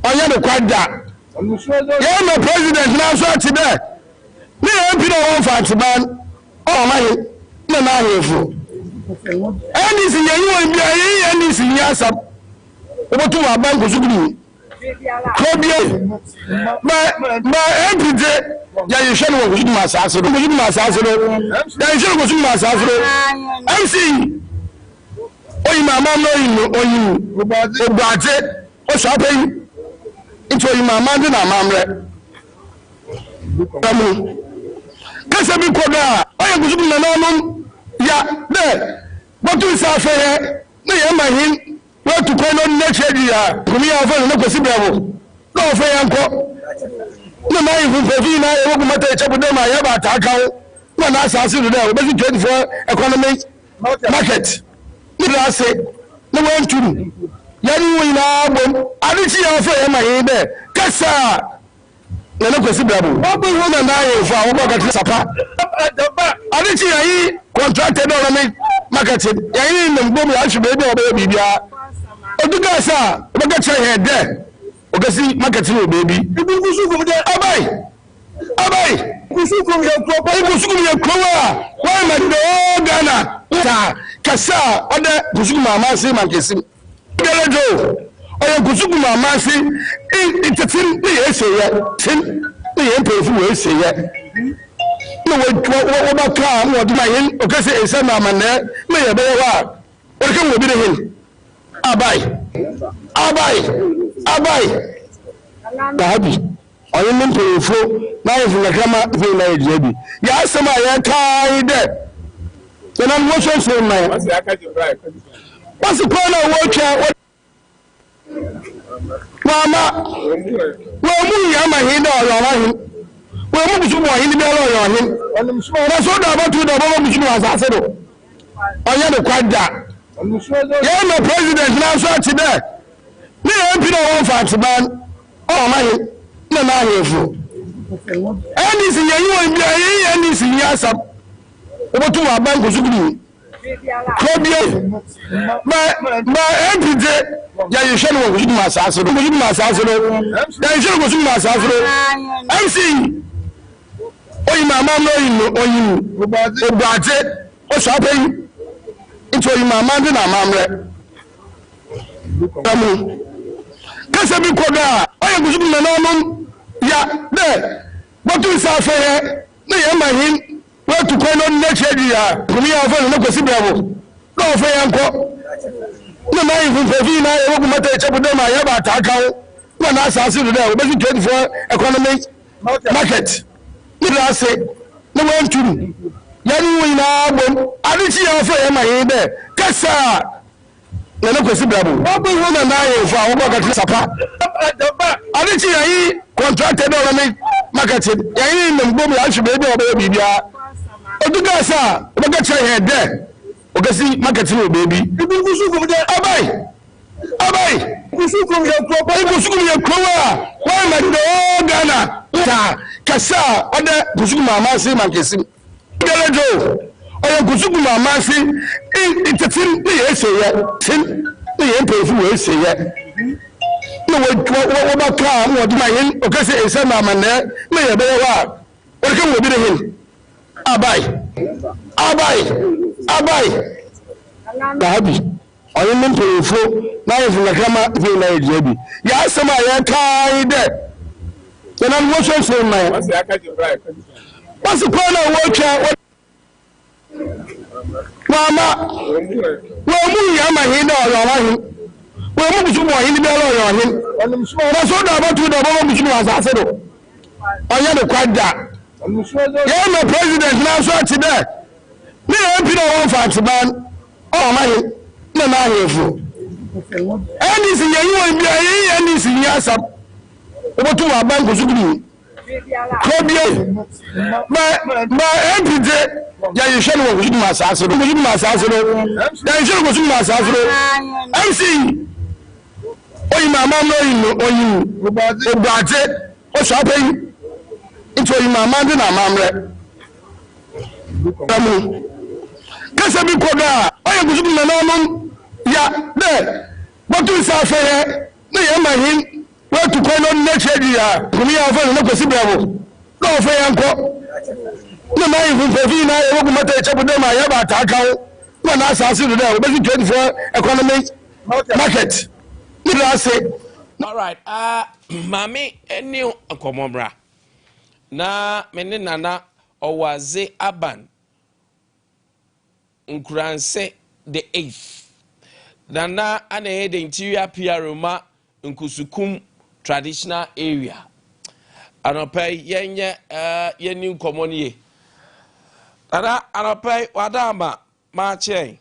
Onya de kwada. Yeah, my president now so today. Me MP no one fight man. Oh my, no na here. Any sin you be any sin yasam. Obotu wa bank suguru. Kobie. Ma MP de ya you shall go to my sasa. Go to my sasa. Ya you shall go to my sasa. MC. Oyi mama no oyi. Obaje. O shape. Into your mamma and mamre. Kasa bi koda, oya kusuku na nanom ya there. But you say fair, na ya mahin, we to call on nature dia. Kumi afa no kwesi bravo. No fair anko. Na mai fu fefi na e wogu mata echabu dem ya ba ta kawo. Na na asase do there, we be 24 economic market. Ni la say, no want to. Yani wina bom adichi ya fa ya mahin there. Kasa na kwesi bravo. Obu hu na na ye fa wo ga sapa. Adichi yayi contracted on marketing. Yayi ndom ya shube be oba bibia. Oduga sa o ga che he there. O ga si marketing o baby. Ibu kusukum de abai. Kusukum ye krowa. Why ma do Ghana. Ta kasa oda kusukum mama se mankesim. Gelejo. Oya kusukum mama se itetin be eseye. Tin be empefu we eseye. No what come what my in okay say esa na mane me ye be wa o ke wo bi de hin abai dabi oyin min perefo na ye funa kama fe na ye jebi ya asema ya kai de na mo so so na what's the corner watch mama wo mu ya ma hin da o hin we mu bisu mo hin bi ala yo hin na so da ba tu da ba bisu asase do onya de kwada yeah my president now so today me MP no one fight man oh my na na here fu any sin you bi any sin yasam obotu wa bank suguru kobie ma MP de ya you shall go to my asase do ya you shall go to my asase MC oyi mama no oyi obaje o shape into oyi mama ndi na mamre tamu kasa bi koda oyi kusuku na nanom ya there but you say fair na ya mahin we to call on nature dia kumi afa no kwesi bravo no fair anko na mai fu fefi na e wogu mata echabu dem ya ba ta kawo na na asase do there we be 24 economic market. I say, no one to yani wina bom adichi ya fa ya mahin de kasa na kwesi bravo obu hu na na ye fa wo ga sapa adichi yayi contracted on marketing yayi ndom ya shube be oba bibia oduga sa wo ga che he de o ga si marketing o baby ibu kusukum de abai kusukum ye krowa why ma do Ghana ta kasa oda kusukum mama se mankesim gelejo oya kusukum mama se itetin be eseye tin be empefu we eseye no wo ba ka mo di mayin o ka se esa mama ne me ye be wa o ke wo bi de hin abai dabi oyin min perefo na ye funa kama fe na ye jebi ya asema ya kai de na mo so so na what's the corner watch mama wo mu ya ma hin na o hin wo mu bisu mo hin bi ala o hin na so da ba tu da ba bisu asase do oya de kwada yeah my president now so today me MP no one fight man oh my na na here fu any sin you bi any sin yasam obotu wa bank suguru kobie ma MP de ya you shall go to my asase do ya you shall go to my asase MC oyi mama no oyi obaje o shape into oyi mama ndi na mamre tamu kasa bi koda oyi kusuku na nanom ya there but you say fair na ya mahin where to call on nature dia kumi ya fa no kwesi brabo no fa yanko no na even for vi na e wo mata chabu de ma ya ba ta kawo no na asase do there be 24 economy market ni do say all right mami eni akomobra na mene nana owaze aban nkuranse the 8th nana ana the interior PR nkusukum traditional area anopai yenye yeni nkomoniye ara anopai wadama ma chen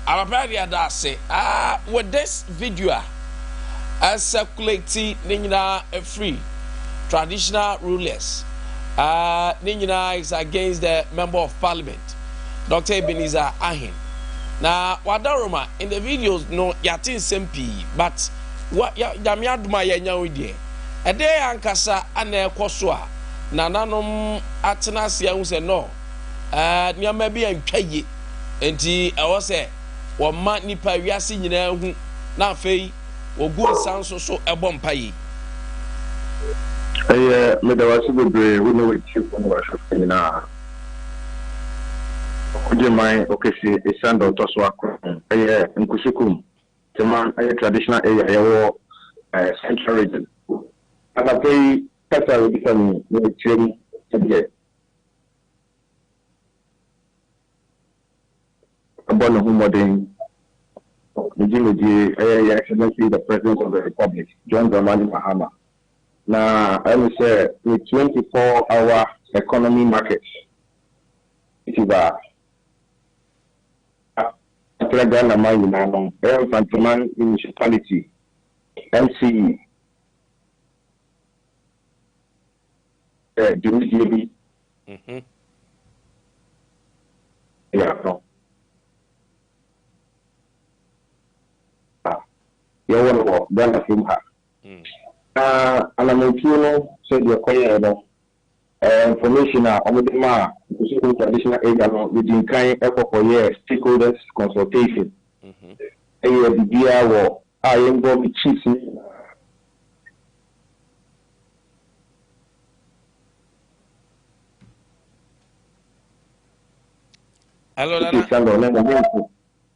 anopai dia da say with this video circulating nina free traditional rulers nina is against the member of parliament Dr. Ebenezer Ahin. Now, Wadaroma in the videos no yatin sempi, but what Yamiaduma Yanyawidi. A day ankasa ane kwaswa na nanom atenase ya unse no. Nyama bi antwaye. Enti I was say wo ma nipa wiase nyina hu na afei wo gu nsanso so ebom paye. Me da wasu bebre we know what you want to say na. Ujemai okesi isando toswa nkusukum tema traditional area yawo central region ana pay kasa wikani ni chiri tebye abono humodin Nijimiji Your Excellency the President of the Republic John Dramani Mahama na I will say with 24-hour economy market it is Ghana Mayinano, Fantaman Municipality, MCE, Jimmy. Yeah, no. You want to Ghana from her. And I'm said you're quite information on the ma traditional area within kind effort for years stakeholders consultation. The BIA I am going to chief. Hello, Nana.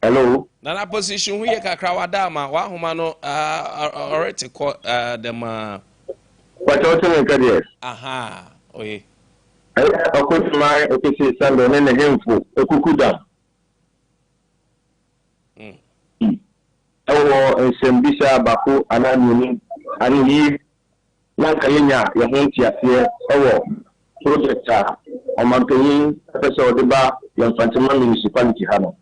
Hello. Nana position we kakra wadama wa homa no already call them What else aha oye my okay Sunday and handful Okukuda. And Sembisa Baku Anani and he Lankalinya Yahuntia here our project on maintaining episode the bar Young Fantaman Municipality Hano.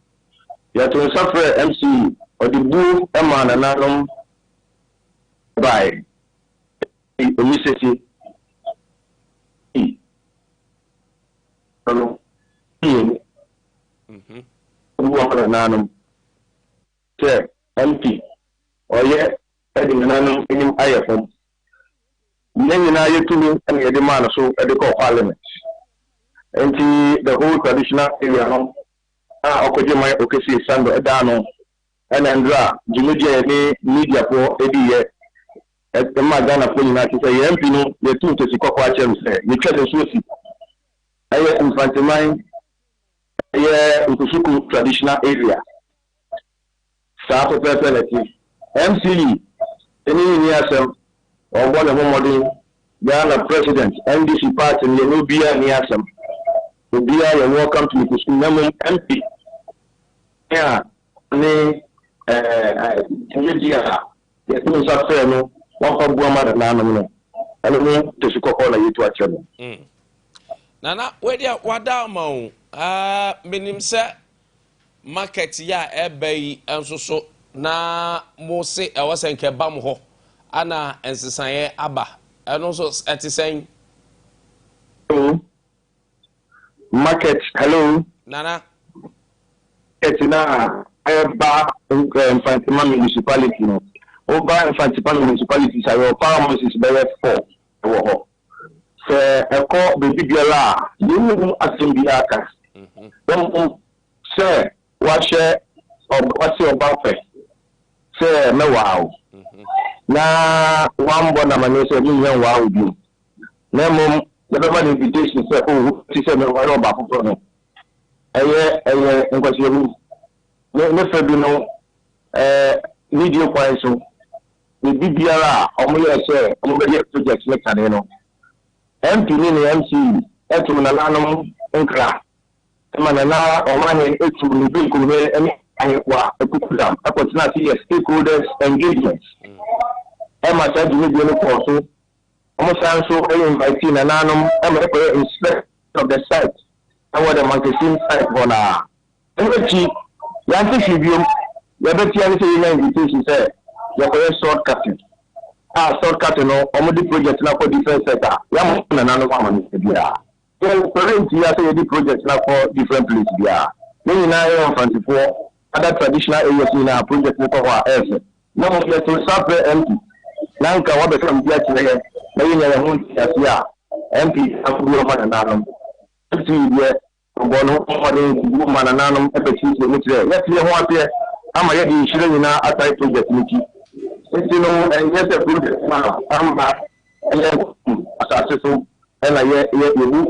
You have to suffer MC or the boo Eman and Anum by Mississippi. MP or yet heading an in IFM. Then I to me and the demand so at the parliament. And the whole traditional area Okojima Okesi Sando Edano and Andra Jimuja media for ADA at the Magana Pulina to say MP the two to Sikoko say you try to switch. I am Fantamine Ukusuku traditional area. South of personality. MCE, any Niasem, or one of them, Ghana President, NDC Party, and Yenubia Niasem. Ubia, you're welcome to Ukusuku MP. Yeah, media, the things are fair, no, one for Buama and Nano. I don't know to Sikoko you to a channel. Nana, where you wadama minim se market ya ebe enso na mo se e wose nke bam ho ana ensesan aba eno so etisen market hello Nana etina eba Fantima municipality no oba Fantima municipality say your farmers is better for eko baby biala you know asem bi aka don't say what share what's your buffet? Say, no wow. Na one bon amanition, you know, wow, you. No, the government invitation said, oh, she said, no, I don't back from it. And because you no, Fabino, media price, the BBR, almost say, almost projects like Canino. MP, MC, Etumananum, and Craft. Manana, or money, it's to be conveyed any. I put them. I was not here, stakeholders engagements. Emma said to me, the also. Almost also inviting an anum, inspect of the site. I want a magazine site for now. Every Yanti review, the better invitation said, you're shortcutting. Shortcutting or the project now for different sector. Yam and another one is there. So, currently, I say the project now for different places there. Many 924 other traditional areas in our project for our effort. Now, we are to suffer empty. Nanka, what become the actual MP, I'm going to another. Bono woman and anum epic let's hear what here. I'm a shooting in our project. You know, and yes, a project now. I'm back and then and I yet you move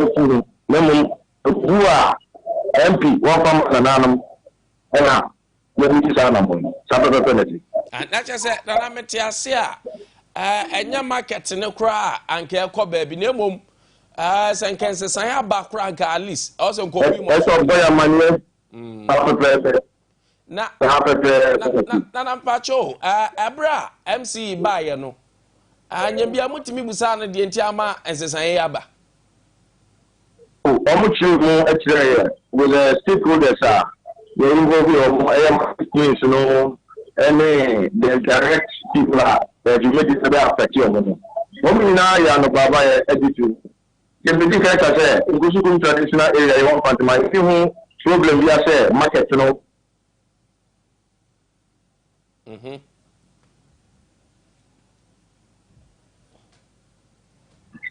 who are MP, one from an anum, and now, what is our number? Supper penalty. And that's just it, that I'm a Tiasia. And your market in a cry and care baby name. San Kansas, I have background at least. Also, call me more. Now, I'm Pacho, Abra, MC Bayano. And you be a multi-musana, the Antiama, and Sayaba. Oh, almost you know, actually, with the stakeholders, you involve queens, you know, and the direct people that you make it affect you. Women now, you are no Baba editing. If the difference I say, in Kusukum traditional area, you want to my problem we are say market, you know.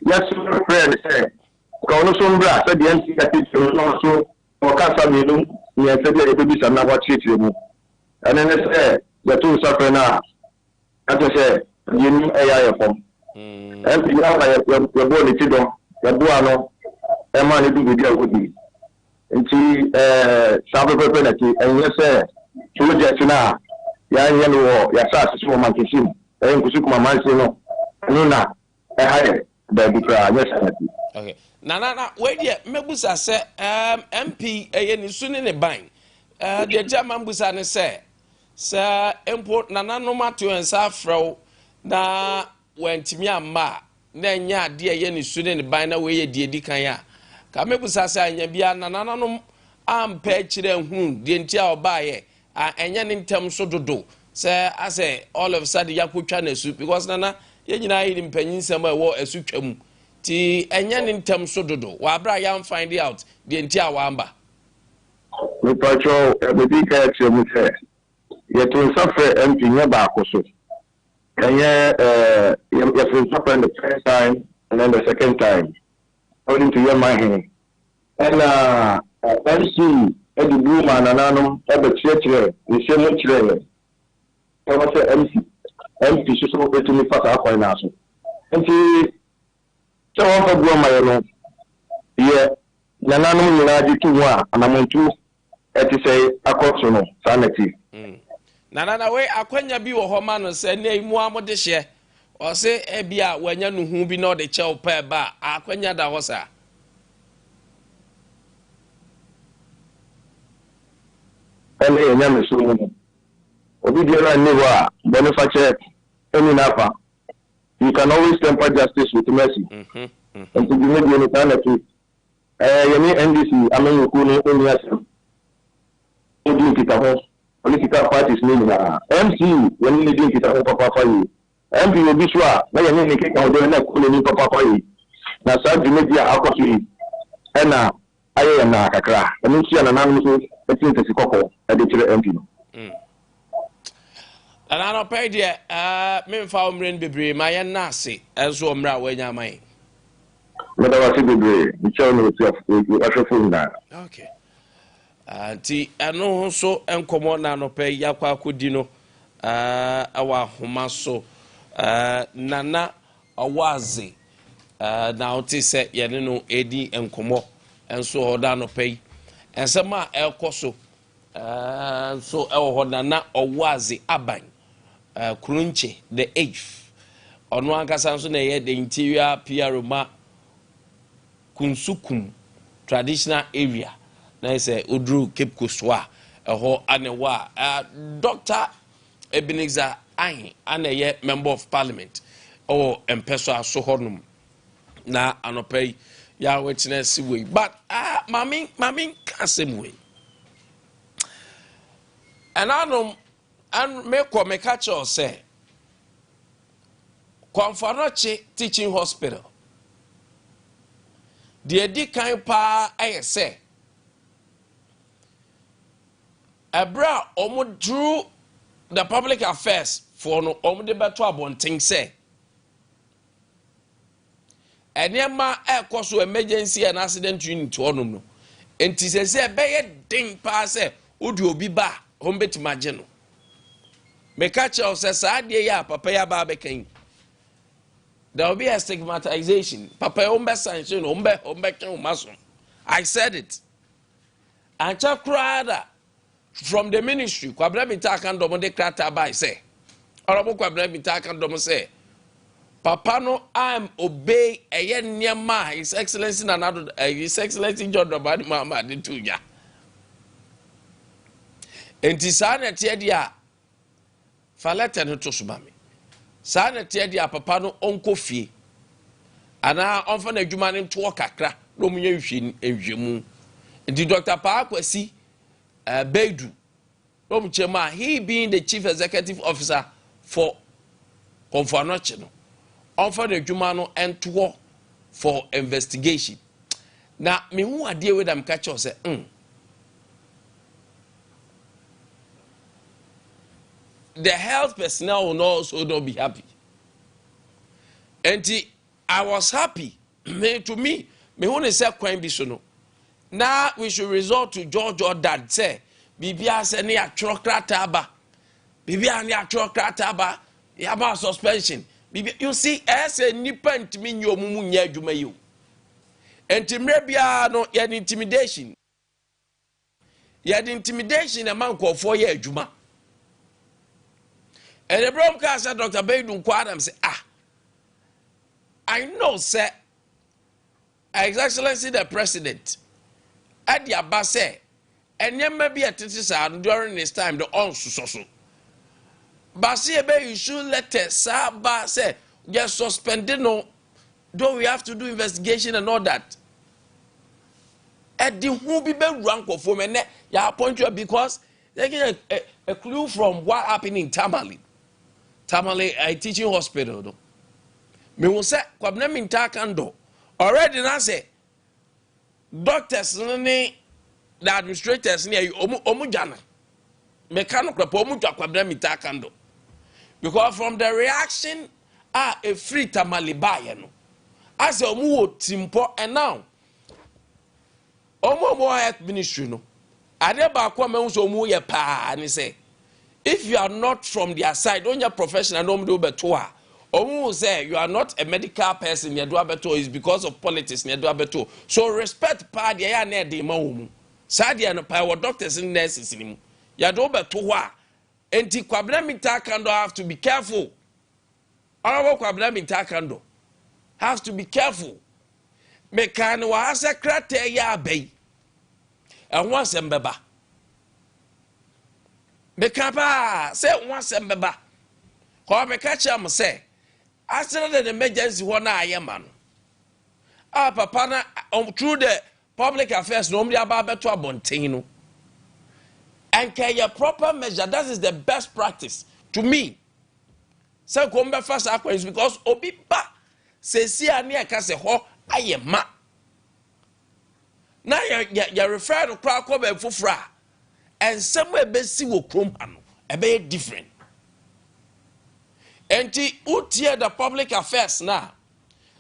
Yes, friend say, Konosumbra, said the MC that is also or Casamilum, yes, said the babies are not what treat you. And then they say, the two suffer now. As I say, you know AI from. And you have your body to Yabuano, Emma, you do video with me. And she, Sabbath penalty, and yes, sir, project now, Yan Yellow, Yasas, woman to see, and Kusukuma Mansino, Nuna, a higher, baby, yes, okay. Nana, wait yet, Mebusa said, MP, a soon in a bang. The German Busana say, Sir, import Nana no matter and Safro, na when Timia Ma. Nenya dear yen is soon in the binder way, dear Dicaya. Camebusa and Yabia Nananum, I'm patched and whom, the entire buyer, and yan in terms so do. Sir, I say, all of a sudden, Yaku China soup, because Nana, yen I in Peninsula war a soup. Tea and yan in terms so do. While Brian find out the entire Wamba. The patrol, the big action with her. Yet to suffer empty nearby also. And you have to suffer the first time and then the second time, according to your mind. And MC, Eddie Bloom and Ananum, Ever Church, the same children. I was MC, so to me fast up by now. And she so often blow my own. Yeah, Nananum United to one, and I'm on two, as you say, a corsono, sanity. Nana way akwanya bi wo homa no se na imu amode hye o se ebia wanya no hu bi no de chew pa ba akwanya da ho sa ele enya meso mu obi biara ni wa benefactor any nafa you can always temper justice with mercy and to be made any sanity yemi NDC amenyo ku ni oni asem odi kitaho political parties name na MC when you need to papa for you MP will be sure na you need to count na ko ni papa for you na sa di media akoso na aye na kakra enu tia na nan so etin tesi kokko e de kire MP no ana no pay dia me mfa omren bebre ma ye na ase enso omra wanya mai me da wasi bebre mi chawo no ti of ashofo na okay Ti eno so enkomo na no pe yakwa akodi no awa homa so nana awaze na oti se yene no edi enkomo enso hoda no pe ensema ekoso so ewo hoda na awaze aban krunche the 8th ono ankasa nso na ye the interior PRO kunsukum traditional area na say odru Cape Coast wa eho anewa Dr. Ebenezer Ahin aneye member of parliament or empeso aso honum na anopay ya witness we but mami kasem we and anom and me ko me catch or say Kwamfanoche teaching hospital the di kan pa say Abra omo drew the public affairs for no omo de beto abonten say enema ekoso emergency and accident unit onum no enti se beye den pa say odi obi ba hombet mageno me catch us say de ya papa ya ba be kan there will be a stigmatization papa ombe sanction ombe kan maso I said it and chakrada from the ministry kwabra mitaka ndomo de krata by say orobo kwabra mitaka ndomo say papa no I'm obey eye niema his excellency na nado his excellency John Robert mama de tuja enti sa na tie dia falete no to subame sa na tie dia papa no onko fie ana onfa na adwuma ne to kakra no munye hwe ehwemu enti Dr. Paakwasi Beidu Chema, he being the chief executive officer for Kwamfanoche no offer the Jumano and tour for investigation. Now, me who are deal with them catch us say, the health personnel will also not be happy. And I was happy. To me who say crime be so no. Now we should resort to George or Dad say Bibia se ne atwokrata ba. Bibia ne atwokrata ba. Yaba suspension. Bibia you see as a nipa ntimi nyomumu nya adwuma yi. Entimre bia no ya intimidation. Ya intimidation e man kwofo ya adwuma. And the broadcaster Dr. Beidu Kwadam say I know sir His Excellency the President Ade Akye Abia and never be a teacher during this time the on so. But you should let Saba say just suspended no. Though we have to do investigation and all that. At the who be rank of women, ya point you because they get a clue from what happened in Tamale. Tamale a teaching hospital. No. Me will say Kwame Nkwantabisa already now say doctors the administrators near you omujana mechanical Kwame because from the reaction a free Tamale buyer no as a timpo and now omo health ministry no ade ba kwa me so mu ye pa ni say if you are not from their side on your professional no do beto a omo say you are not a medical person you do beto is because of politics you do beto so respect pa de ya na de ma wo mu sadia no pa wo doctors and nurses ni mu ya do beto a enti Kwame Nkwantabisa have to be careful all Kwame Nkwantabisa has to be careful mekan wa secretary ya bay and once mbeba mekapa say once mbeba ko me catch am say after the emergency one ayema no papa na through the public affairs no mdi aba beto abonten no and can your proper measure that is the best practice to me say ko mbe fast acquaintance because obi ba se si ani aka se ho ayema na ya refer to crowd ko be fufura and somewhere be si wo krom ano e be different and utie the public affairs now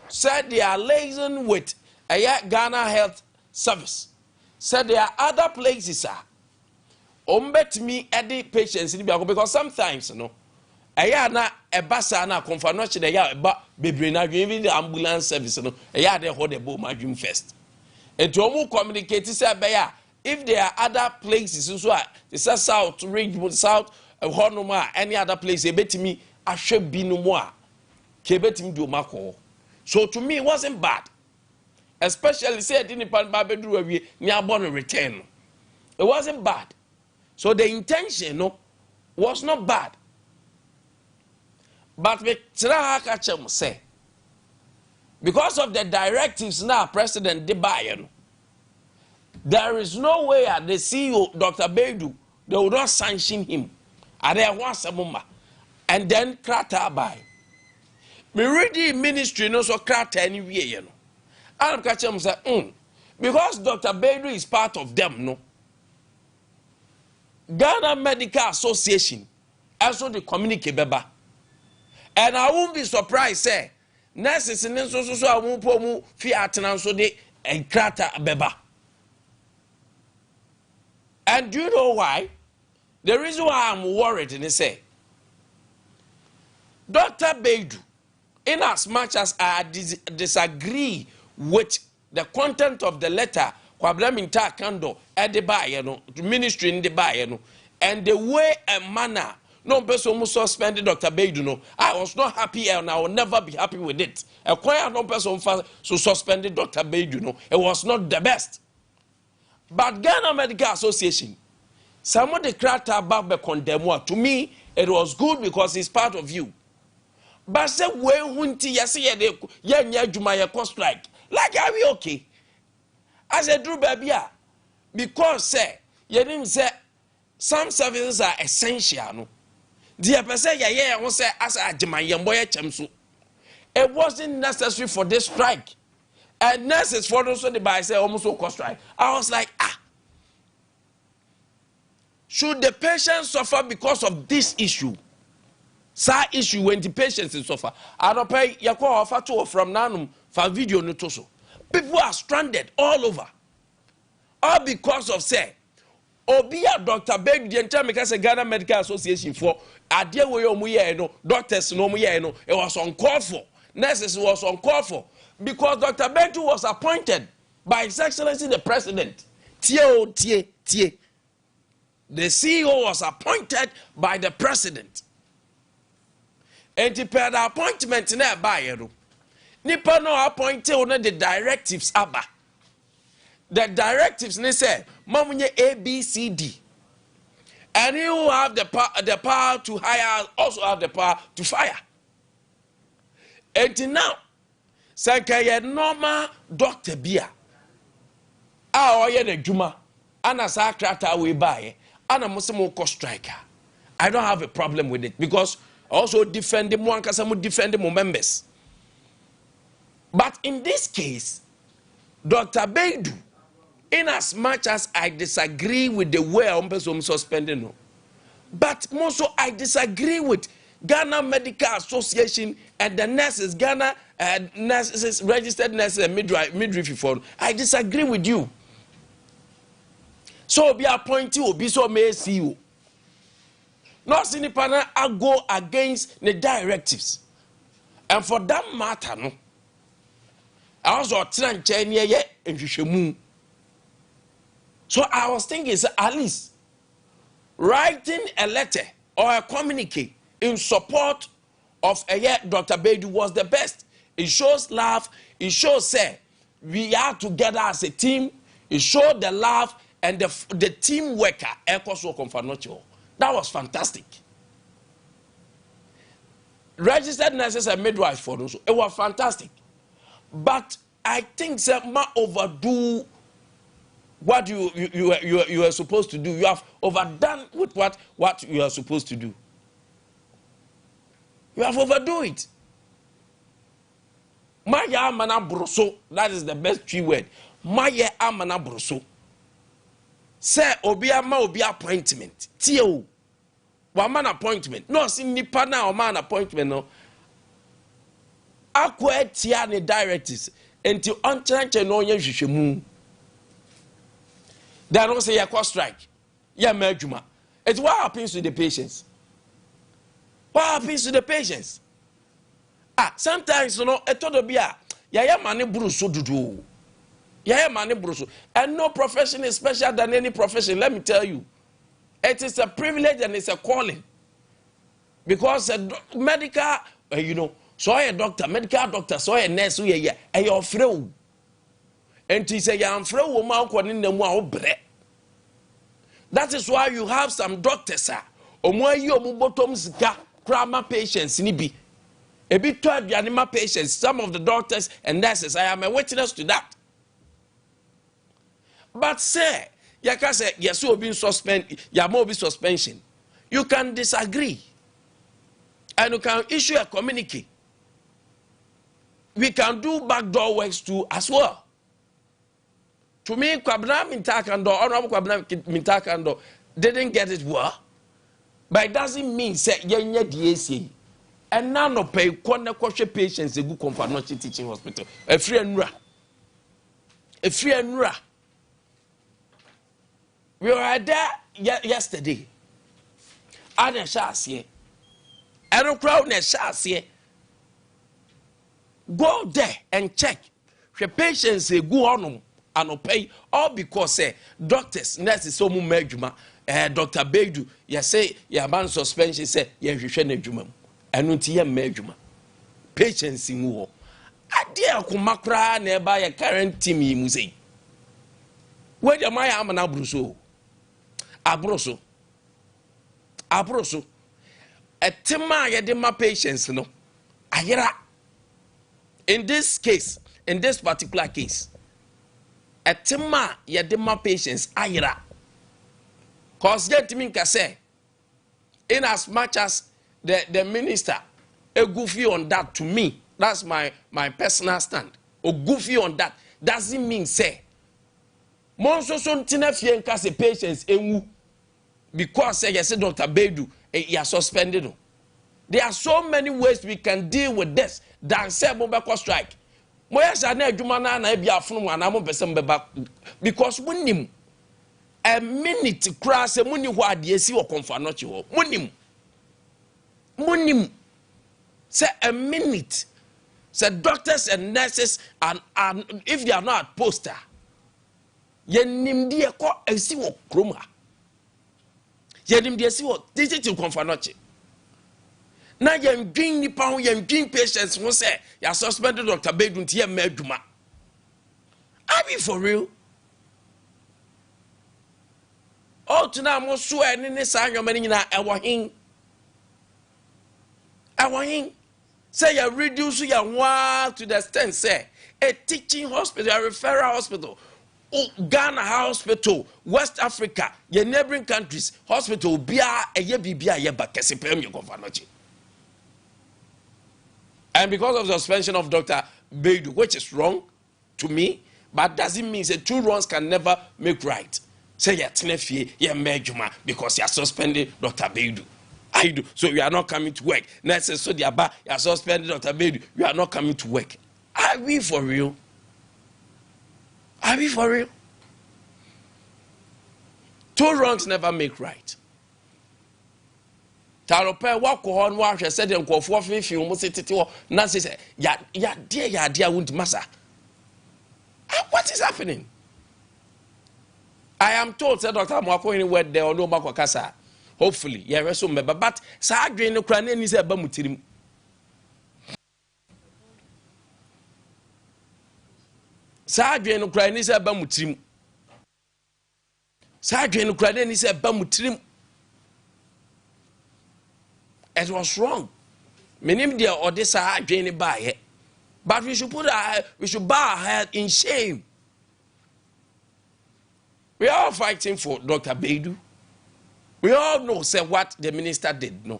said they are liaising with a Ghana Health Service said there are other places bet me any patients in the because sometimes na ebasa na conference de ya eba bebre na even the ambulance service they hold the bow my first. And to communicate say if there are other places so the south range south honoma any other place betimi ahwe bi no mo a ke betimi do mako. So to me it wasn't bad, especially say didn't pan ba bedru awie ni abon return. It wasn't bad. So the intention was not bad. But me say because of the directives now President Debayan, there is no way the CEO Dr. Beidou they will not sanction him. And there was a moment, and then krata by. Me read the ministry no so krata anyway I'm catching say because Dr. Beidou is part of them no. Ghana Medical Association also the communicate beba. And I won't be surprised say nurses in so I won't put mu fiat and so they and krata beba. And do you know why? The reason why I'm worried and say Dr. Beidou, in as much as I disagree with the content of the letter Kwablaminta Kando Ade Akye ministry in the Bayano and the way and manner no person who suspended Dr. Beidou no I was not happy and I will never be happy with it. A quiet no person so suspended Dr. Beidou no it was not the best. But Ghana Medical Association some of the character about the condemn to me it was good because it's part of you. But say when hunti yes ye juma ye cost strike like are we okay? As a Drew baby, because say you didn't say some services are essential. No, the person ya won't say as a Jamayan boy chemsu. It wasn't necessary for this strike, and nurses for those the by say almost so cost strike. I was like, should the patient suffer because of this issue? Sa issue when the patients suffer. I don't pay Yako offer to from Nanum for video notoso. People are stranded all over. All because of say, Obia Dr. Beidou the entire because Ghana Medical Association for Ade no doctors no it was uncalled for. Nurses was uncalled for. Because Dr. Beidou was appointed by His Excellency the President. The CEO was appointed by the President. And he paid the appointment in there by you. Nipa no appointed on the directives aba. The directives they say, mamunye A, B, C, D. And you have the power to hire, also have the power to fire. And now, say normal doctor bia. Oye the juma. Ana sa krata we buy. Ana musimo cost striker. I don't have a problem with it because also defend the one kasamu defend the members. But in this case, Dr. Beidou, in as much as I disagree with the way I'm suspending, but more so I disagree with Ghana Medical Association and the nurses, Ghana nurses, registered nurses and midwifery forum. I disagree with you. So be appointed or be so may see you. Not any partner I go against the directives. And for that matter, no. I was trying to so I was thinking, at least writing a letter or a communique in support of Dr. Beidou was the best. It shows love. It shows say we are together as a team. It showed the love and the team worker. That was fantastic. Registered nurses and midwives for those. It was fantastic. But I think that ma overdo what you are supposed to do. You have overdone with what you are supposed to do. You have overdo it. Maya amana broso. That is the best tree word. Maya amana broso. Say obia ma obia appointment. Tio. One man appointment. No, see nipa na man appointment no. Akwa tia ne directives enti onchranche no nya hwehwemu They don't say you cause strike. Yeah, Merjuma. It's what happens to the patients. What happens to the patients? Sometimes you know, it told be yeah, money bruso do. Yeah, money bruso. And no profession is special than any profession. Let me tell you, it is a privilege and it's a calling. Because a medical, so a doctor, medical doctor, so a nurse, and you're free. And he say, I'm free woman in the more bread. That is why you have some doctors, sir. Grandma patients, nibi. A bit toward the animal patients, some of the doctors and nurses, I am a witness to that. But, sir, you can say, yes, you will be suspended, you will be suspension. You can disagree. And you can issue a communique. We can do backdoor works too as well. To me, Kwame Nkwantabisa, Honorable Kwame Nkwantabisa, didn't get it well. But it doesn't mean say yenye DAC. And now no pay corner question patients a good Confanochi teaching hospital. A free and ra. A free and ra. We were there yesterday. And a chance here. I don't crowd a chance here. Go there and check. The patients a go on and pay all because doctors, nurses, so much. Dr. Bedu, you say, your man suspension, say, you should not do and not your major. Patience in war. I dare Kumakra nearby a current team, you say. Where am I? Am an abruso. Abroso. Abroso. A tema, ya dema patience, no. Ayera. In this case, in this particular case, a tema, ya dema patience, ayera. Because gentlemen can say, in as much as the minister, a goofy on that to me, that's my personal stand. A goofy on that doesn't mean say, Monso son tinefien kase patients enwu because say yes, Dr. Bedu, you are suspended. There are so many ways we can deal with this than say Mobako strike. Moya Shana Jumana na Ebia Funu and Amo Besembeba because when him. A minute crass a money what the AC or Confanochi. Munim. Say a minute. Say doctors and nurses and if they are not poster. Yenim dia ko AC or chroma. Yenim dia see what digital Confanochi. Now you're doing the pound, you're doing patients who say you're suspended Dr. Bedun Tia Meduma. Are we for real? Oh, to now, most swear in this sign, your money now, our hing. Say, you reduce your one to the extent, say, a teaching hospital, a referral hospital, Ghana hospital, West Africa, your neighboring countries, hospital, Bia, a Yebia, Yeba, Kesipem, your governor. And because of the suspension of Dr. Bedu, which is wrong to me, but doesn't mean that two wrongs can never make right. Say you're tenefie, you're mejuma because you're suspended Dr. Bedu. I do. So you are not coming to work. Nurses, so you're suspended Dr. Bedu. You are not coming to work. Are we for real? Are we for real? Two wrongs never make right. Tarope walk on wash said and go for 50 almost it. Nancy said, ya dear won't massa. What is happening? I am told, said Dr. Mwako, anywhere there or no Makakasa. Hopefully, yeah, resume, but Sagri no Ukrainian is a bamutirim. Sagri no Ukrainian is a bamutirim. Sagri no Ukrainian is a bamutirim. It was wrong. Meaning dear or this Sagri by it. But we should bow our head in shame. We are all fighting for Dr. Bedu. We all know say what the minister did. No,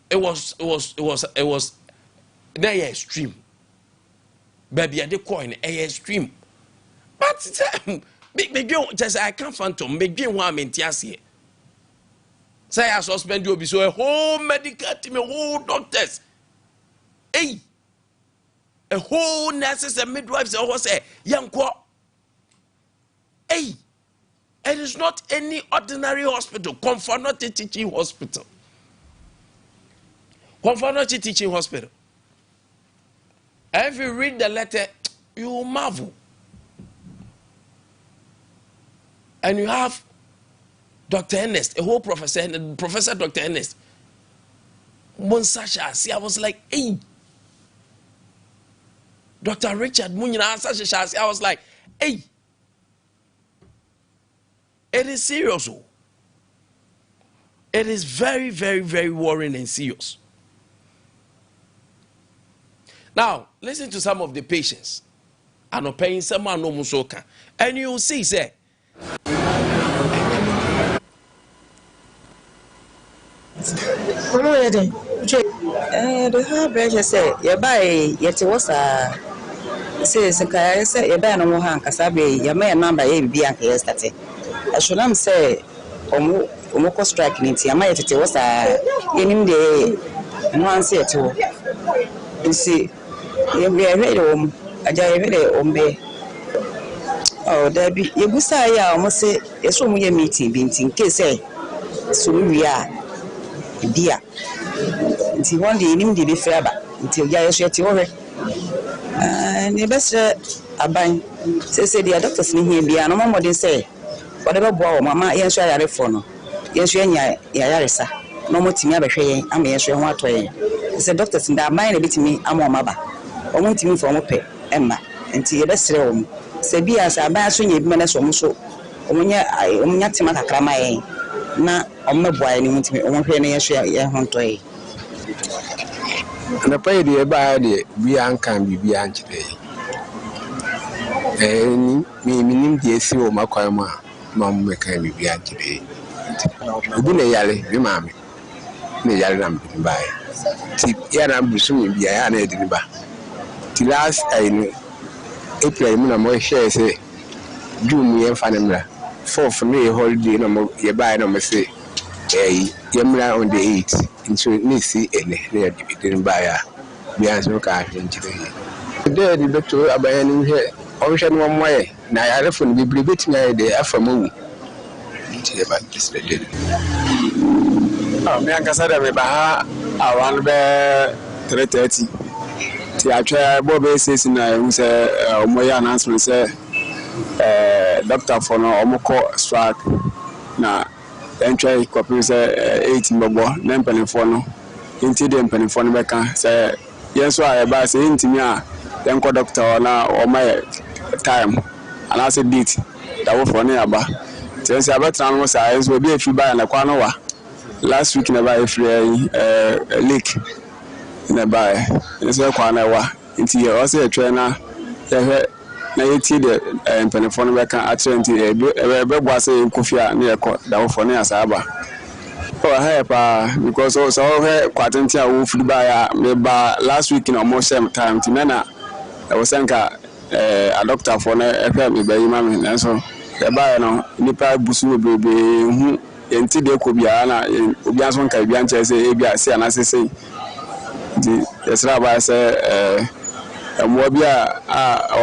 it was very extreme. Baby, I did coin a extreme. But just I can't phantom. Maybe one mentias here. Say I suspend you, so a whole medical team, a whole doctors, a whole nurses and midwives. All say young co. Hey. It is not any ordinary hospital. Comfortnote Teaching Hospital. Comfortnote Teaching Hospital. If you read the letter, you will marvel. And you have Dr. Ernest, a whole professor Dr. Ernest. Monsasha, see, I was like, hey. Dr. Richard Munyina, I was like, hey. It is serious. It is very, very, very worrying and serious. Now, listen to some of the patients. I'm not paying someone no musoka. And you will see, say. The hard bread say, you buy yet was a says, I say, you buy no more hand, Casabi, your man number A be yesterday. I should not say, Omoko striking it, I might it was a in the one say to you see, you be a ready home, a jay ombe. Oh, there be you say, I almost say, it's from your meeting, being in case, say, so we are dear. Until one day, you be fair, until you are shut over. And the best a bang says the doctors in here be an more than say. Whatever boy, Mamma, yes, I are for no. Yes, you are Yarisa. No more to me, I may assure what way. The doctors in that mind a bit to me, I'm more mother. I want me for pay, Emma, until you best room. Say, be as a bad swing, you menace or so. I only not to make a crama. Na ọmọ boy ni mutimi ọmọ hwe na yehwe hontoi na pay de ba de bi ankan bi anchire ni minim de esi o makwan ma mam mekan bi anchire obi na yale bi maame na yale na mbi bae ti ya na busu bi ya na edini ba ti last I April mu na mo share say June ye fa na mra fourth me holiday no mo ye buy no me say yemra on the 8th into me see ene na didn't buy a bi answer ka nchire there the doctor abayani here o hwe no mo ye na ya refo no bibiri betimi ya de afamawu nchire ba this day me ankasa da me ba ha around be 3:30 ti atwa bobe says na hu say omo ya announcement say doctor for no omoko strike na entry copy say 8 mbobo na mpanifo no inti de mpanifo no beka say yenso a ba say intimi a denko doctor na o my time and I say date that wo for na aba say say abetra no say yenso obi afi ba na kwa no wa last week na ba afi lake na ba yenso kwa na wa inti o say atwa na na yeti de mpanifo beka atrenti ebe boase nkofia na yeko da wofo na asaba oh help because so he kwatenti a wo fudu ba ya me ba last week na mo same time ti na e wo senka a doctor for na efe me ba yima me na so e ba no nipa busu bebe hu enti de ko bia na obi aso nka bia nche se e bia se na se se di esra ba se Mwabia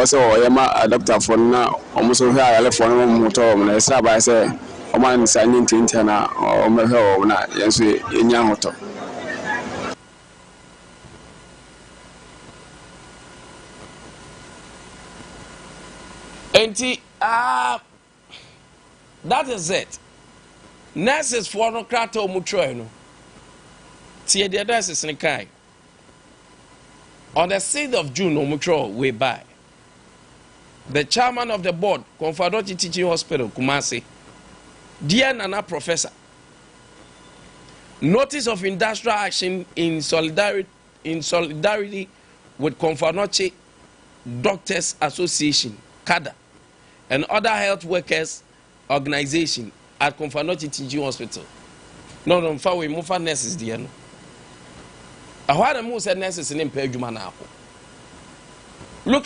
was a doctor for now, almost a telephone motor, and I said, I say, a man signing to Intana or Mahona, yes, in Yamoto. Enti, that is it. Nurses for no crato mutroino. Tia the nurses in Kai. On the 6th of June, Omutro way by. The chairman of the board, Kwame Teaching Hospital, Kumasi, dear Nana Professor, notice of industrial action in solidarity with Kwame Doctors Association, CADA, and other health workers organization at Kwame Teaching Hospital. No, far we move for nurses, dear. Look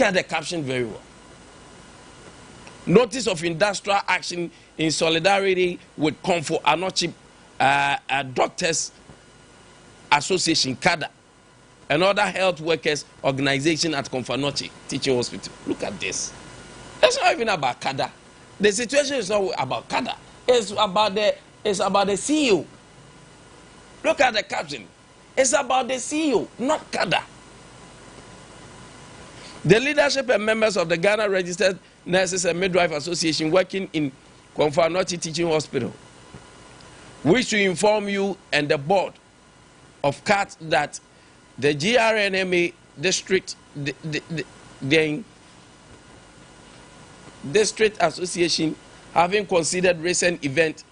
at the caption very well. Notice of industrial action in solidarity with Comfort Anochi Doctors Association, CADA, and other health workers organization at Kwame Teaching Hospital. Look at this. That's not even about CADA. The situation is not about cadre. It's about the CEO. Look at the caption. It's about the CEO, not cadre. The leadership and members of the Ghana Registered Nurses and Midwife Association working in Kwame Teaching Hospital wish to inform you and the board of CAT that the GRNMA district district association, having considered recent event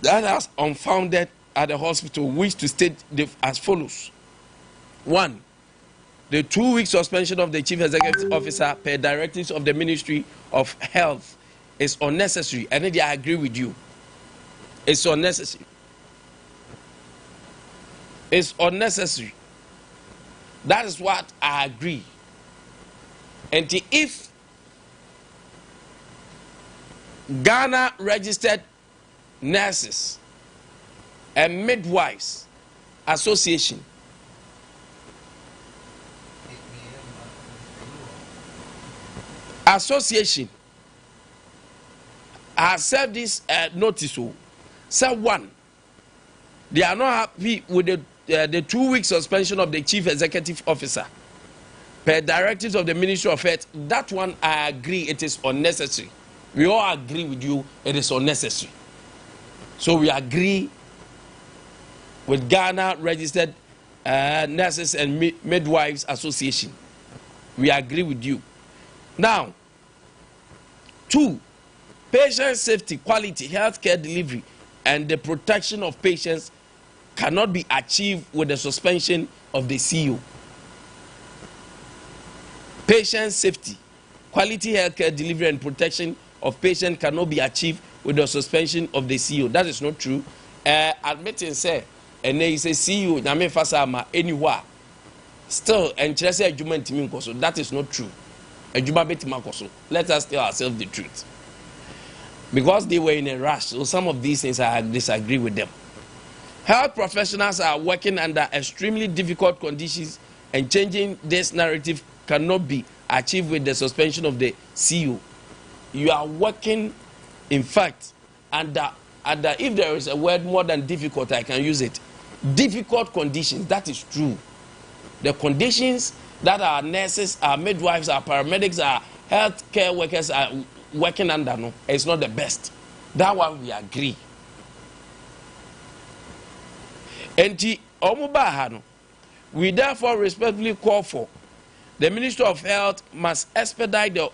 that has unfounded at the hospital, wish to state as follows. 1. The 2-week suspension of the Chief Executive Officer per directives of the Ministry of Health is unnecessary. And I agree with you. It's unnecessary. It's unnecessary. That is what I agree. And if Ghana Registered Nurses and Midwives Association has served this notice. So 1, they are not happy with the 2-week suspension of the Chief Executive Officer per directives of the Ministry of Health. That one I agree, it is unnecessary. We all agree with you, it is unnecessary. So we agree with Ghana Registered Nurses and Midwives Association. We agree with you. Now, 2, patient safety, quality, healthcare delivery, and the protection of patients cannot be achieved with the suspension of the CEO. Patient safety, quality, healthcare delivery, and protection of patients cannot be achieved with the suspension of the CEO. That is not true. Admitting, say, and they say CEO, Nyame Fasama, anywhere. Still, and Chelsea argument to me, that is not true. Let us tell ourselves the truth. Because they were in a rush, so some of these things I disagree with them. Health professionals are working under extremely difficult conditions, and changing this narrative cannot be achieved with the suspension of the CEO. You are working, in fact, under if there is a word more than difficult, I can use it. Difficult conditions, that is true. The conditions that our nurses, our midwives, our paramedics, our healthcare workers are working under, no, it's not the best. That one we agree. And we therefore respectfully call for the Ministry of Health must expedite the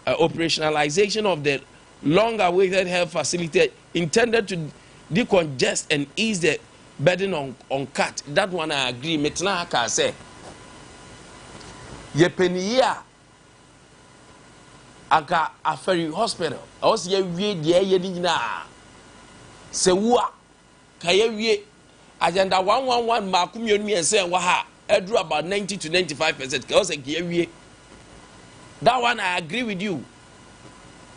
operationalization of the long-awaited health facility intended to decongest and ease the burden on CAT. That one I agree. Metna can say, Yepenia aga aferi hospital. Also ye wie na sewa kaye wie agenda 111 makumienu ense wa ha edru about 90 to 95%. Also ye wie. That one I agree with you.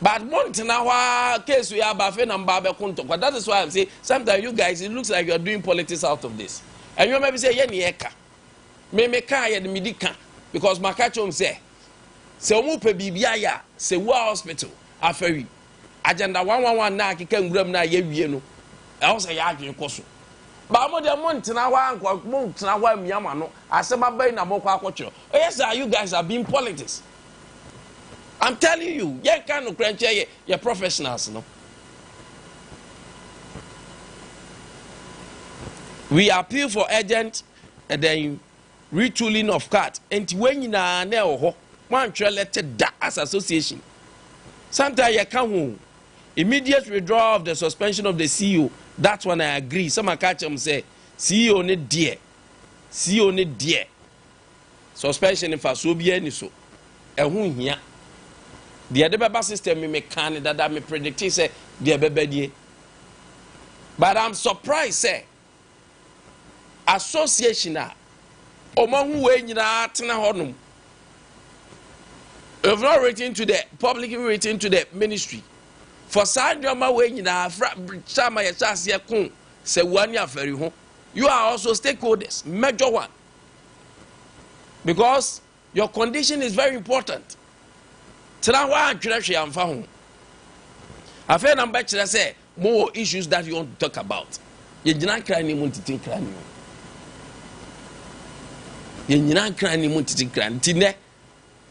But Montana case we are bafe number be kunto. But that is why I'm saying sometimes you guys, it looks like you're doing politics out of this. And you maybe say ye ni eka. Me ka ye de midika because makachom say omu pe bibia ya se wa hospital aferi agenda 111 na akeka nguram na ye wie no. E ho say ya adwen koso. Ba mo de Montana anko Montana miama no asema bai na mokwa akotwero. Oh yes sir, you guys are being politics. I'm telling you, you can't crunch your professionals, no. We appeal for urgent and then retooling of CAT. And when you are now, one letter that as association. Sometimes you come home. Immediate withdrawal of the suspension of the CEO. That's when I agree. Some catch them say, CEO need dear. CEO need dear. Suspension if I so be any so. And who here? The other system me can that me predict say the baby. But I'm surprised say association among who nyina tena honum. If not written to the public, written to the ministry. For side your way nyina chama ya chase kun se wani aferi ho. You are also stakeholders, major one. Because your condition is very important. Tena wa antwere hwe amfa ho. After number say more issues that you want to talk about. You not crying anymore to think crying. You not crying anymore to think crying. Tine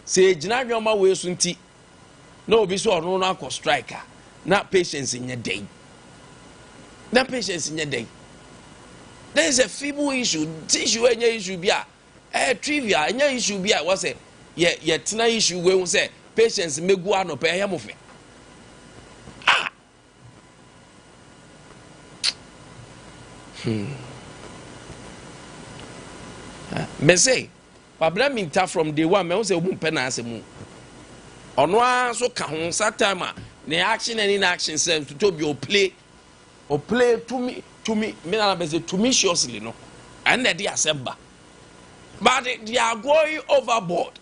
say Jina Yoma way sunti. No be so no na striker. Not patience in your day. Not patience in your day. There is a feeble issue. Issue any issue be a trivia. Any issue be a was a yet tina issue where we say patience me go no pay him of it. Me say, Pabla Minta from day one, me say won penance mu. Ono so ka ho satama, ne action and inaction sense to be or play to me, me na be say tumiciously no. And they assemble. But they are going overboard.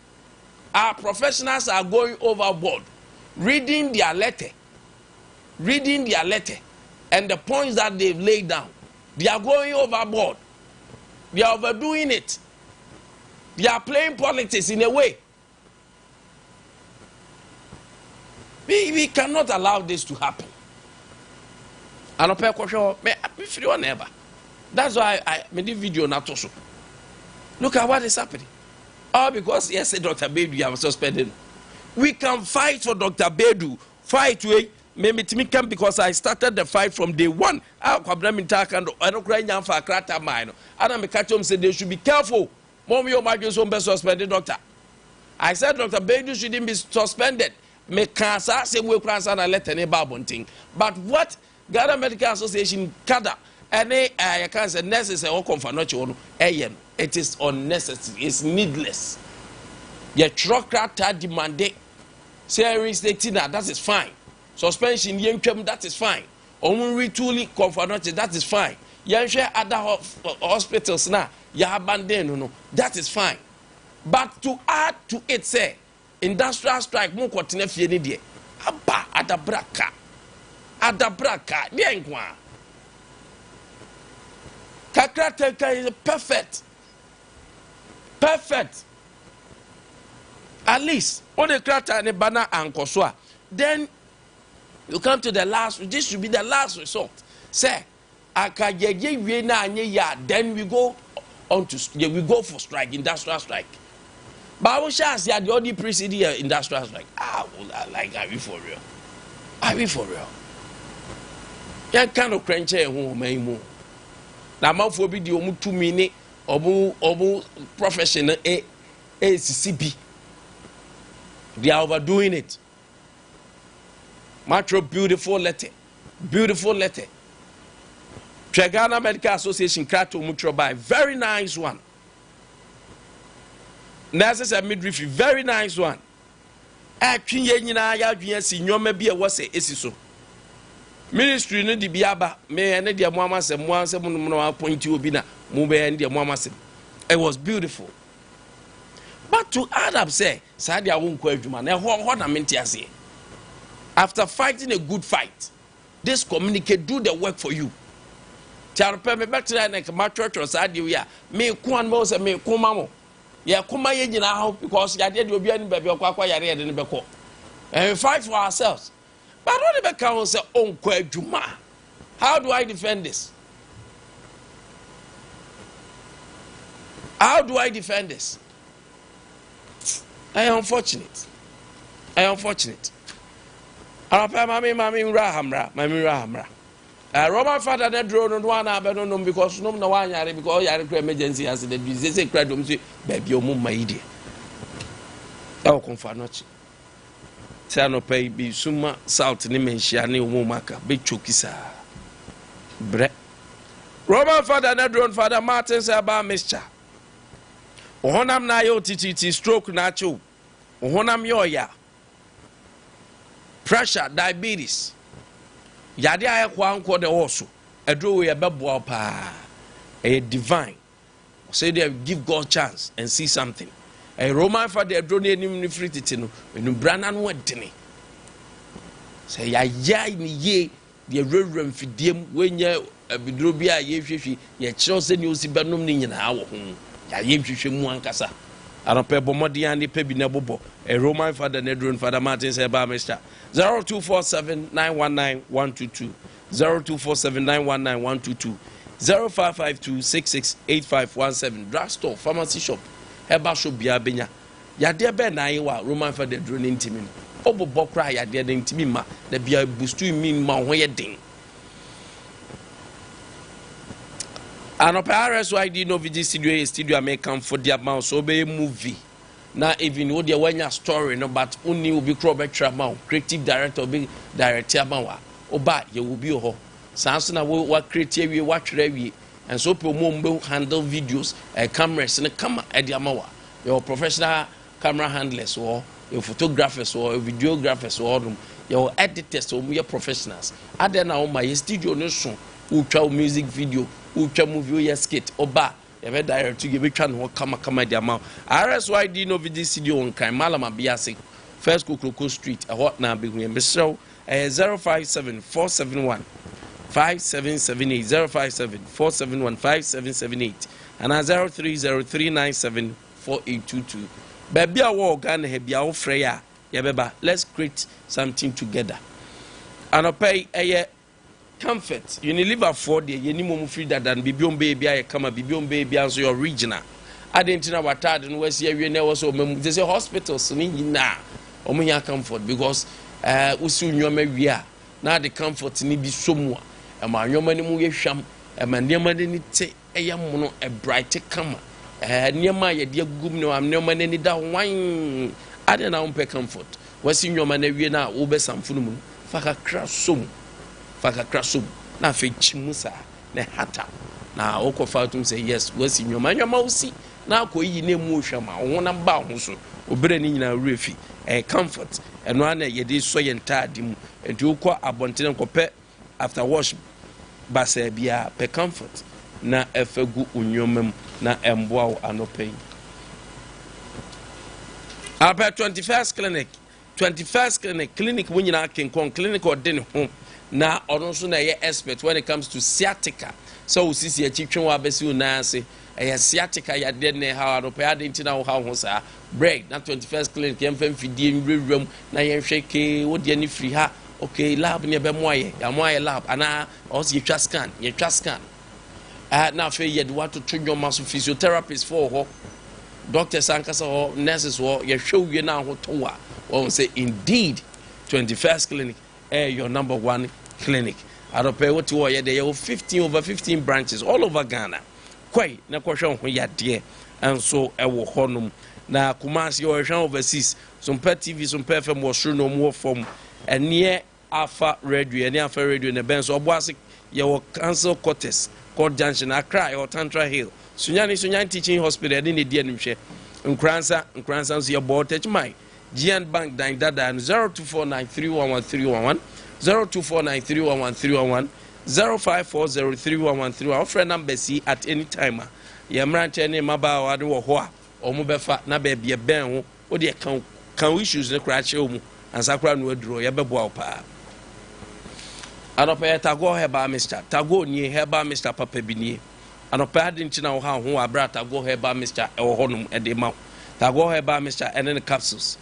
Our professionals are going overboard, reading their letter, and the points that they've laid down. They are going overboard. They are overdoing it. They are playing politics in a way. We cannot allow this to happen. And that's why I made a video not also. Look at what is happening. All because yes, Dr. Bedu, you have suspended. We can fight for Dr. Bedu. Fight way. Maybe to me come because I started the fight from day one. I don't cry now for a crater mine. And I'm a catch him said they should be careful. Mommy, your margins won't be suspended, doctor. I said Dr. Bedu shouldn't be suspended. Me cancer say we cancer and let any babon thing. But what Ghana Medical Association kada any I can't say necessary or confirmation it is unnecessary. It's needless. Your truck demanded say stating that is fine. Suspension yenkwem that is fine. Retooling confirmation that is fine. Yenhwe other hospitals now you abandon no that is fine. But to add to it say industrial strike mo continue fie ni de aba adabraka de nkwa kakrata is perfect at least on the krata ne bana ankoso then you come to the last. This should be the last resort. Say akajeje we na anye ya then we go on to we go for strike, industrial strike. But we shall see the only preceding industrial strike. Like are we for real? Are we for real? Ya kind of crunch home mai na manfo bi di omu 2 minutes omu professional ACCB. They are overdoing it. Matro beautiful letter. Ghana Medical Association Krato Mutro by very nice one. Nurses and midwifery very nice one. Atwinye nyina ya adwenya si nyoma bi e wose esiso. Ministry no di biaba me ene de mo amasem mo ansem no appoint obi na mo be ene de mo amasem. It was beautiful. But to add up say sadia wonko adwuma na ho na menti ase. After fighting a good fight, this communicate do the work for you. Charpe me back to that like my church or sadia me kuan mo se me kuma mo. Ya kuma ye nyina how because ya de obi ani baby okwa yare de ne beko. And we fight for ourselves. But what the council say onko adwuma? How do I defend this? How do I defend this? I am unfortunate. Mami rahamra. Roman father that drone no one abandon because no one yare because yare emergency has the disease say cry dom say baby o mum maide. E o konfa nochi. Say no pay bi suma south ni menhia ne o mumaka be chokisa. Bre. Roman father that drone father Martin say about mixture. Ohonam na yo titi stroke na cho. Ohonam yo ya. Pressure, diabetes. Yade aye kwa anko de also. Edro we bebo pa. A divine. Say they give God chance and see something. A Roman for the edro ni free titino. Enu brana no edene. Say ya ni ye the reverend fidiem when ye bidro bia ye hwehwe ye kire se ni osi benom ni nyina wo ho. Ya ye hwehwe mu ankasa. Anope bomodi and the pebi nebobo. A Roman father Nedrun Father Martin say ba Mr. 0247-919-122. 0247-919-122. 0552-668517. Drugstore, pharmacy shop, Heba shop biabenya. Yade be na yewa Roman father drone intimi. Obo bokra yade de intimi ma. Na bia bustu min ma ho ye den. Anope RSYD no video studio make come for the amount so be movie. Now even wo dia wanya story no but uni will be crowd creative director be director ma oba ye will be ho sanso na wo create we wa twere we and so pe mo mbe handle videos cameras ne camera e dia ma wa your professional camera handlers or your photographers or your videographers or your editors or your professionals ade na o ma ye studio no so wo twa music video wo twa movie ye skit oba ebe direct to give twa no kama dia ma RSYD no video studio on kan malama biase first Kokoko street a hot na be hu be show 057-471-5778 057-471-5778 and 0303974822 baby a wo Ghana he bia wo frey a ye beba let's create something together and pay comfort Unilever for the yenimo free that than bibiom baby I come a bibiom baby as your original adentina watad no wasi awie na was o mem they say hospitals ni na omo ya comfort because usu nyoma wi na the comfort ni bi somu e ma nyoma ni mu ye hwam e ma niam ni te e mono e bright kama niam ye de agum no am nyoma ni da wan ade na umpe comfort wasi nyoma na wi na wo be samfunu mu faka krasom na fe chimusa na hata na okofa tum say yes wasi nyoma usi na akoyi na mu hwama wo na ba ho so obere ni nyina refi comfort eno ana ye de so ye ntade mu enti ukọ abontene nkọpẹ after wash basa bia pe comfort na efagu unyomam na emboa anopai apa 21st clinic wo nyina kenkon clinic odene ho na ono so na ye expert when it comes to sciatica so usisi ya chitwen wa besi unase sciatica ya de ne ha anopai adenti na wo ha ho sa break na 21st clinic yem fam fidie nwrewrem na yen hweke wo de ni free ha okay lab ne be moye ya moye lab ana also ye twa scan na fe ye de wato twodwo maso physiotherapist for ho doctors ankasa ho nurses ho ye hwewie na ho towa won say indeed 21st clinic your number one clinic adope what wo ye de over 15 branches all over Ghana kwai na kwhwe ho ya de and so ewo honum na Kumasi or overseas Sompa TV Sompa FM was sure no more from and near Alpha Radio and Alpha Radio in the Benz or Boasic your council quarters called Junction Accra or Tantra Hill Sunyani Teaching Hospital in the DNM Nkransa your board touch my GN Bank Dine Dada and 0249311311 0249311311 0540311311 friend number C at any time Yamrante ne maba wa de wo ho a omo befa na ba bia ben ho o de kan issues ne kra che omu ansa kra no aduro ye bebo aw pa anopa tago heba Mr. tago ni heba Mr. papa binie anopa adinti na wo ha ho abra tago heba Mr. e wo honum e de ma tago heba Mr. and then capsules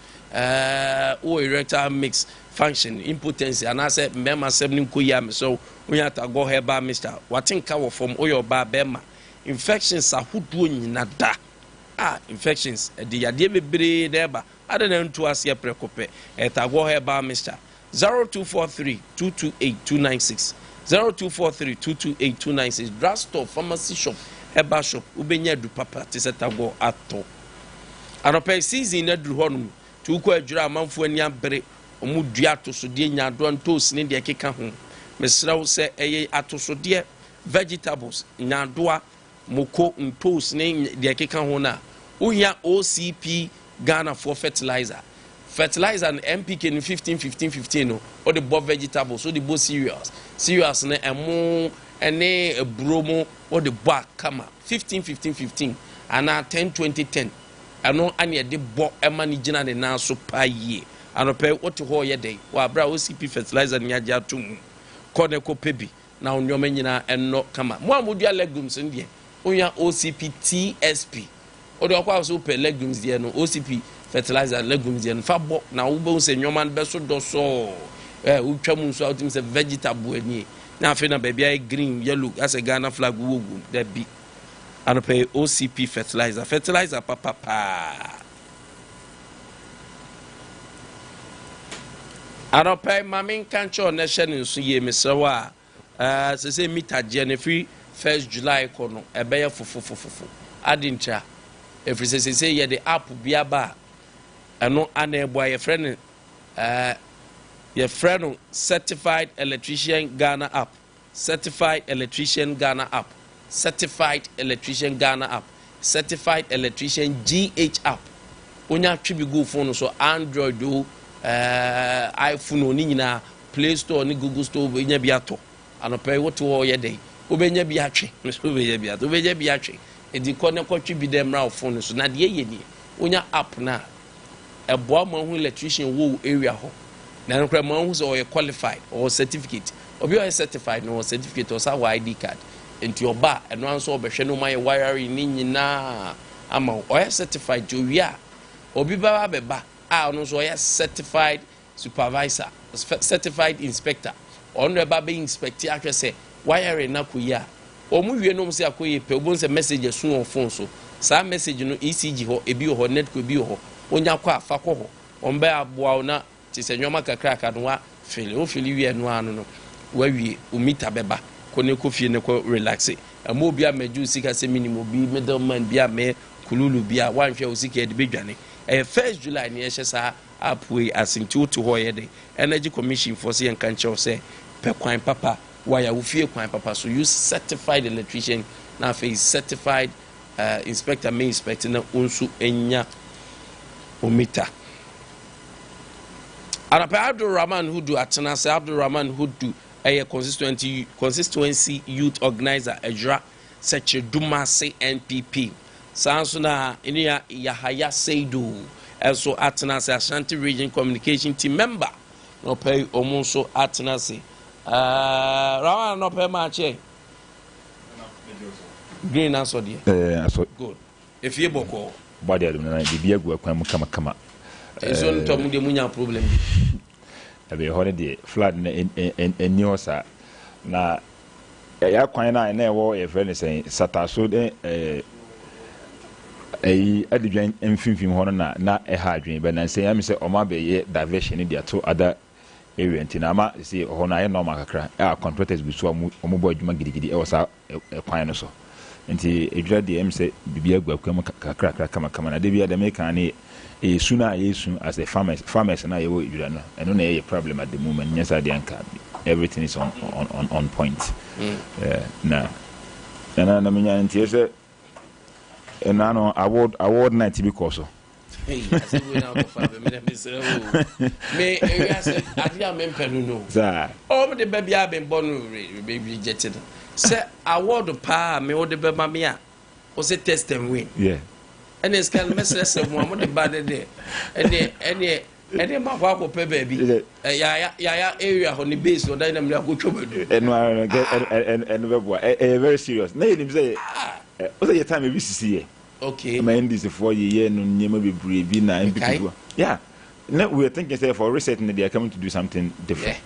o erectile mix function impotence and I said mema 7 koyam so we have tago heba Mr. watinka wo from o your ba bema infections ahuduo nyina da infections the yade bebre deba adana ntu ase prekope etago heba Mr. 0243228296 0243228296 drugstore pharmacy shop heba shop ubenya du papa tisetago ato anope season na duru honum tuko adwura amanfo ani abere omudua to so de nyado ntos ne de keka ho mesrawo se eye atoso de vegetables nyadoa moko ntos ne de keka ho na uya OCP Ghana for fertilizer and MPK in 15 no or the both vegetables so the both cereals ne emo ene bromo or the back kama 15 and 10 ano ane de bo ema ni gina ne na so pa ye anope what ho ye dey wa bra OCP fertilizer ne agya tum kone ko pebi na onyoma nyina enno kama mo amodua legumes ndie onya OCP TSP o de kwa so pe legumes there no OCP fertilizer legumes there no fa bo na wo be se nyoman be so do so wo twa mu so outim se vegetable ani na afi na baby ay green yellow as a Ghana flag wo go that be and pay OCP fertilizer papa I pay mamin kancho na hye nso ye mesewa se se mita je free 1st July kono ebeye fofofofofo adintra every say ye the app biaba eno ana ebo ye friend your friend certified electrician Ghana app certified electrician Ghana app certified electrician Ghana app certified electrician GH app onya twibi go phone so Android do iPhone oni nyina Play Store ni Google Store benya bi ato anope woto wo ye dey obenya bi atwe so obenya bi ato obenya bi atwe edi kone kwatwi bi dem ra phone so na de ye ni onya app na eboa ma hu electrician wo area ho na nkra ma hu so you qualified or certificate obi o certified no certificate or sa ID card enti oba eno anso obehwe no my wiring ni nyina ama o certified jo wi a obi ba beba a no so certified supervisor certified inspector on eba be inspect akwe say wiring na koyi a omu wie no se akoyi pe obon se message sun on phone so sa message no ECG ho ebi ho net ko bi ho onya kwa afa ko ho on be aboa na ti se nwoma kakra ka no wa fili o fili wie no anu no wa wie o meter beba ko ne ko fie ne ko relax amo bi a maju sika se minimum bi middleman bi a me kululu bi a wanhwe o sika de bedwane 1st July ni ehye sa apwe asinti to ho ye de energy commission for say kan chew say pe kwan papa waya wo fie kwan papa so use certified electrician na face certified inspector may inspect na onsu enya o meter Arapa Abdul Rahman Hudu atena say Abdul Rahman Hudu constituency youth organizer Ejra Seche Dumase NPP Sanso na inia Yahaya Seidu also atena say Ashanti Region Communication Team member no pay omonso atena say Rahman no pay match green answer there good if you boko body na bibia gu akwan mu kama so nto mu de munya problem ebe holiday flood na eni osa na ya kwan na ewo e friend say sataso de adidwan mfimfim ho na ha adwen be na say am say o ma be ye diversion dia to other area ntina ma say ho na ye normal kakra contractors bi so omo bo adwuma gidigidi e wosa kwan no so nti edwira de am say bibia gu akwan kakra kama na de bia de make an sooner yesu as the farmers na ye wo edwira no eno na ye problem at the moment nyesa de anka everything is on point na menya nti say no award night because so hey I say we now go for me say me yes adia me penu no za o me de baby abin bonu baby jetted say award pa me o de be ma me a o say test and win yeah and it's can message mo de bad there and ma kwa ko pe baby ya area ho ni base o dynamic go chobedu and we very serious na him say o say your time be CC okay my end is for year no nyema be brevi na MPP yeah now we are thinking say for research they are coming to do something different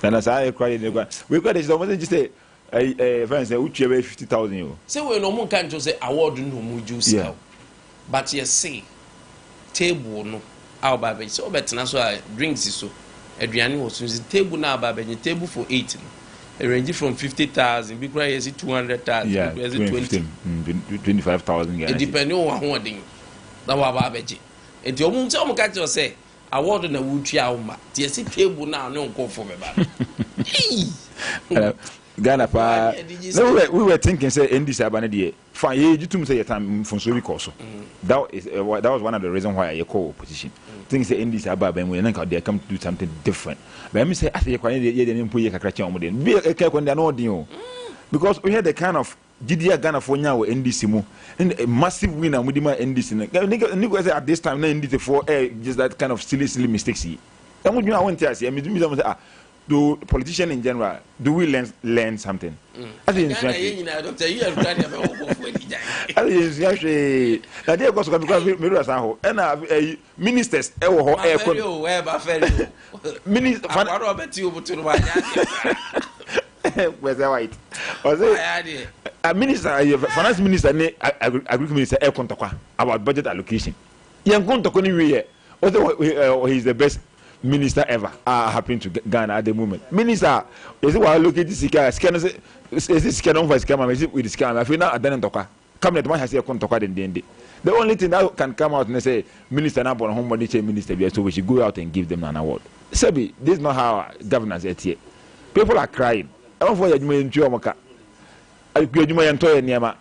and as I cried we got this almost just say friends say uchi 50,000 you say we no mo kan to say award no mo juice but you see table no our baby so betina so drinks so aduane wo so table na baby table for 8 it ranges from 50,000 big cry is 200,000 yeah, is 25,000 it depends on how thing that wa baby and you mum say catch you say award na wutua wo ma tie si table na no nko for me ba Ghana pa no we were thinking say in this abane dey fine you tum say your time from so because that was one of the reasons why I call opposition things say in this ababen we na they come to do something different but me say as you kwan dey dey mpo ye kakra chen omo dey be e kwan dey no odin o because we had the kind of Gidia Ghana for nya we NDC mu and a massive winner mudima NDC nigga say at this time na NDC for just that kind of silly mistakes here and when you want to say me say do politicians in general do we learn something? I think Doctor, you are Actually, that day was because mirrors are ho. And ministers, minister, where's the white? Was it a minister, finance minister, agriculture minister, about budget allocation? Young Kontokoni, he's the best minister ever happened to Ghana at the moment. Minister, is it why look at this scanner? Is this scanner for scammer? Is it with the scammer? I feel now I don't talk. Come let me have a contoka than the only thing that can come out and say, Minister Nabon, home body minister, so we should go out and give them an award. Sebi, this is not how governance is here. People are crying. I don't for you in Jomaka. I pay you my entire Niama.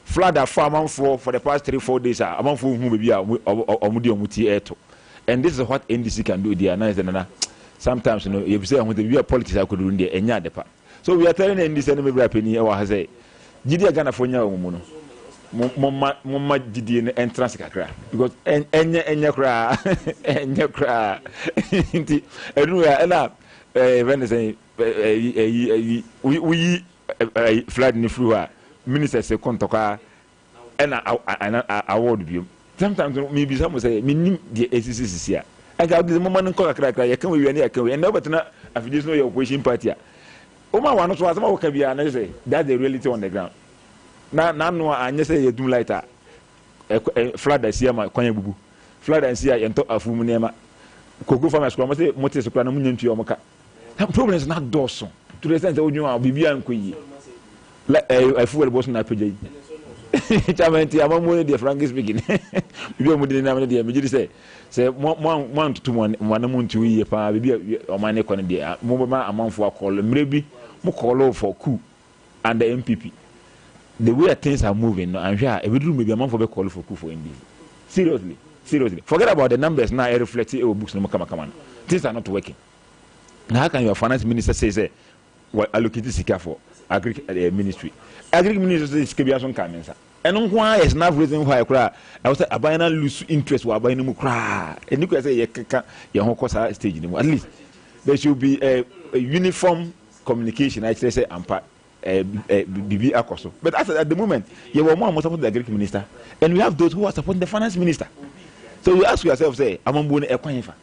Flood a farm for the past 3-4 days. I'm on for whom we are Muti. And this is what NDC can do there. Sometimes, you know, if you say we are politics, I could do in the Enya. So we are telling NDC and every opinion or has a Gidia Ghana for Yamuno. Mumma Gidi entrance kakra. Because Enya cry, Enya cry. And when they say we flood in the flu, minister say Kontoka and award view. Sometimes maybe someone say, "Minim the ACC here." I got the moment in Kokaka. I can't be any. And nobody know if this no your opposition party. Oma one was about can be an say that's the reality on the ground. Now, no, I just say you do later. Flood I see my Konya Bubu. Flood I see I enter a Fumunema. Cocoa from a squad, say, Motis Planamunian to your Moka. That problem is not dorsal. To the sense that you are Bibian Kui. Like a fool was not PJ. I'm only the Frank speaking. You don't know the imagery say 1 to 1 moon to ye, or my neck on a day. Mobile amount for a call, maybe more call for coup and the MPP. The way things are moving, I'm sure every room will be a month for a call for coup for India. Seriously. Forget about the numbers now. I reflect your books. No come on. Things are not working. Now, how can your finance minister say, well, allocate this for agriculture ministry? Agriculture ministry is Kebiason Kamensa. And why is not reason why I cry? I was a buying lose interest while buying them cry. And you can say, your whole course stage. At least there should be a uniform communication. I say, I'm part. BB Akoso. But at the moment, you were more supporting the agriculture minister, and we have those who are supporting the finance minister. So you ask yourself, say, I'm on board a quanifa.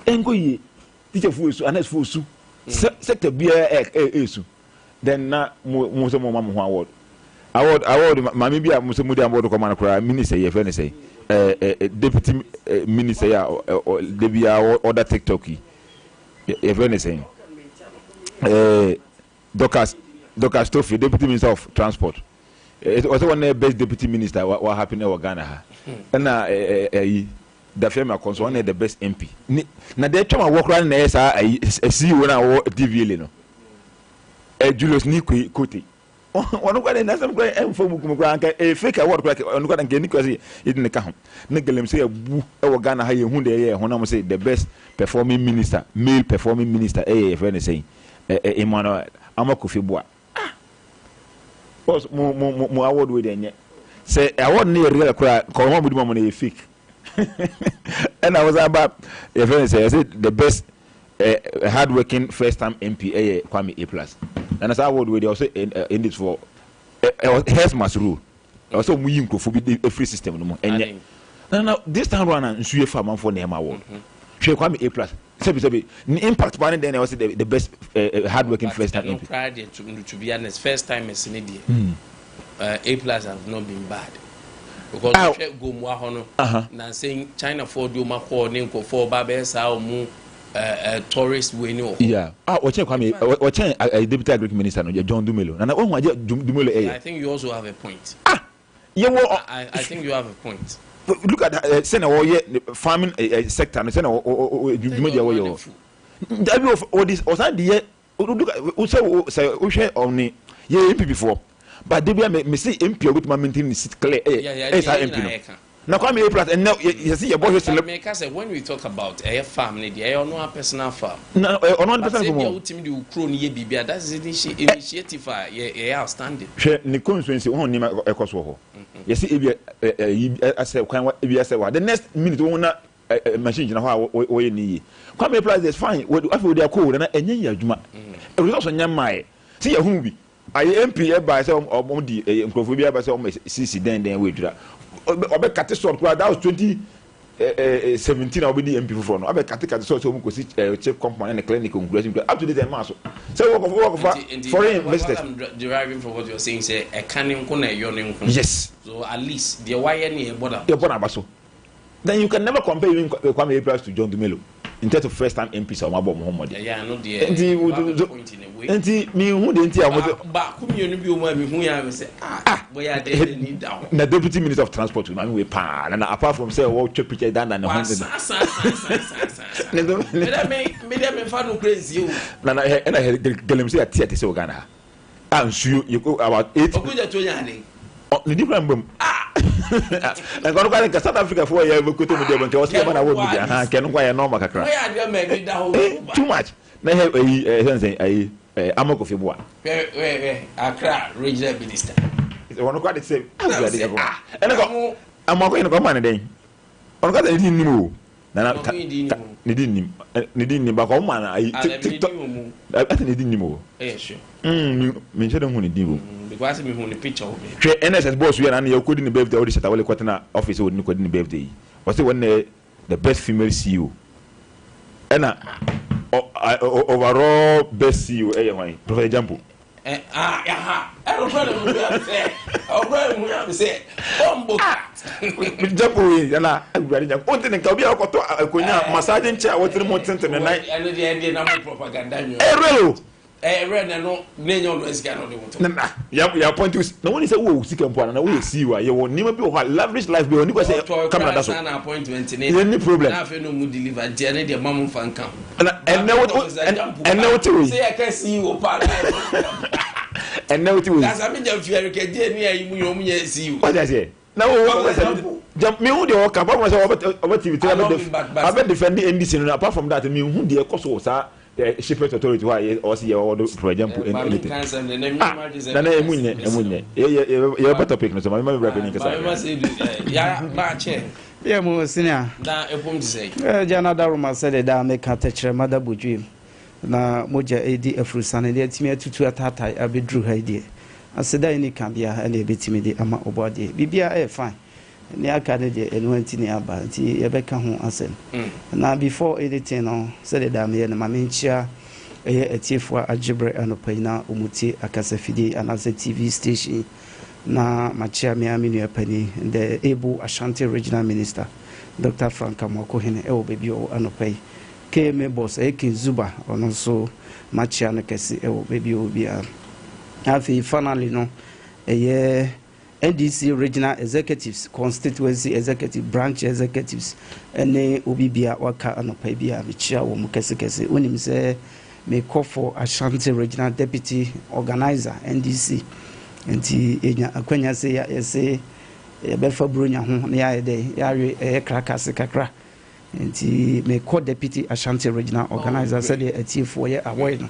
Engoye, teacher Fusu, and as Fusu, sector beer, then not most of my award. Award, maybe I'm Musamudi Ambodo Command Minister, if any say, Deputy Minister or Debia or that TikTok, if anything. Doctor Stoffy, Deputy Minister of Transport. It was one of the best Deputy Minister what happened in Ghana. And the firm was one of the best MP. Now they try to walk around the see when I DVL. Julius Nikwe Kuti. One of the some great a fake award like on what I'm getting because it didn't come. Nicolem say a Ghana high who they when I say the best performing minister, male performing minister, if anything. Emmanuel Amakufibwa. Was more award with any. Say, I want near real cry, call one with money fake. And I was about, if I said, the best hardworking first time MP, Kwame A+. And as I would with also in this for health must rule. Also, we include a free system. And now, this time around, and see if I'm for name award. She Kwame A+. The impact one then I was the best hardworking first time MP. Pride to be honest, first time as an Indian. A+ have not been bad. Because go more now saying China for do my call name for Babes how mu tourist we know. Yeah. What a deputy agriculture minister John Dumelo. And Dumelo. I think you also have a point. I think you have a point. Look at that, Senator farming sector, and Senator all this was that the look at say only MP4, but they be say MP with my maintaining sit clear. MP. Now come here, and now you see your boy say when we talk about a farm, they are not a personal farm. No, on personal farm. That's initiative. Yeah, outstanding. The constituency on Nima Ecoso. You see, I said, the next minute, we want a machine. How we need. Come here, price is fine. What after they are cold and a year, Juma. A result on your mind. See a movie. MP by some of the Microphobia by some CC then we do that. Obe kate sort that was 2017 I'll be the MP for no. Obe kate sort so we could check company and the clinic conclusion up to the mass. So work of foreign investors. I'm deriving from what you're saying, say a canning corner your name. Yes. So at least the wire near border. Your border basso. Then you can never compare even Kwame Nkwantabisa to John Dumelo in terms of first time MPs or Mabo Muhammad. Yeah, I know the point in a way. And me who didn't but whom you know who I say, where are they need down? The Deputy Minister of Transport, I mean, and apart from say, what picture done and me fan crazy. And I had the Galamsey at theatre so Ghana. I'm sure you go about 8 the different boom. And go to South Africa for a year, we could do the was given a would be can quite a normal crack. Too much. They have a amok of your boy. Accra regional minister. It's one quite the same. And I got I'm not going to come on a day. On got a new. Nidin back on man. I didn't know. Sure. Mention who did because me who the picture of me. NSS boss we are and you couldn't be the auditor will quite office would not couldn't be birthday. Was it when the best female CEO? And overall best CEO anyway. Professor Jampo. I don't know say Jampo and I wanted to come here to massaging chair what remote center and night and the number propaganda. No, your point is no one is a woo, sick and one, and I will see you. You will never be a lavish life. We only say, come on, that's an appointment in any problem. I feel no mood deliver Jenny, the mum fan come. And now to say, I can see you, and now to that's I mean, if you are a kid, you see you. What I say? No, jump me who the come over TV. I've been defending NDC, apart from that, me who the cost was. The shipment authority why or see all the for example in anything. You better topic no so my revenue yeah mo senior da epom to say jana da roma said da make ka tachere mother bodwim na moja edi afrusane de timi atutu atata abedru ha die aseda ni kan bia na ebetimi de ama obode bibia fine ni aka de enu anti ni aba nti ye beka ho asem na before editing no said da me na mamenchia eye etiefo agibre anopaina umuti akasafidi anase TV station na machia me aminu apani the able Ashanti regional minister Dr. Frank Amokohene e obebi o anopai keme boss Ekin Zuba ono so machia no kesi e obebi obia afi finally no eye NDC regional executives, constituency executive, branch executives, and Obibia Waka anopai bia michia wo mukese unim say me call for Ashanti regional deputy organizer NDC nti enya akwanya say ya say be fa bronya ho na ya de ya re krakase kakra nti me call deputy Ashanti regional organizer say the atiefo ye awoy no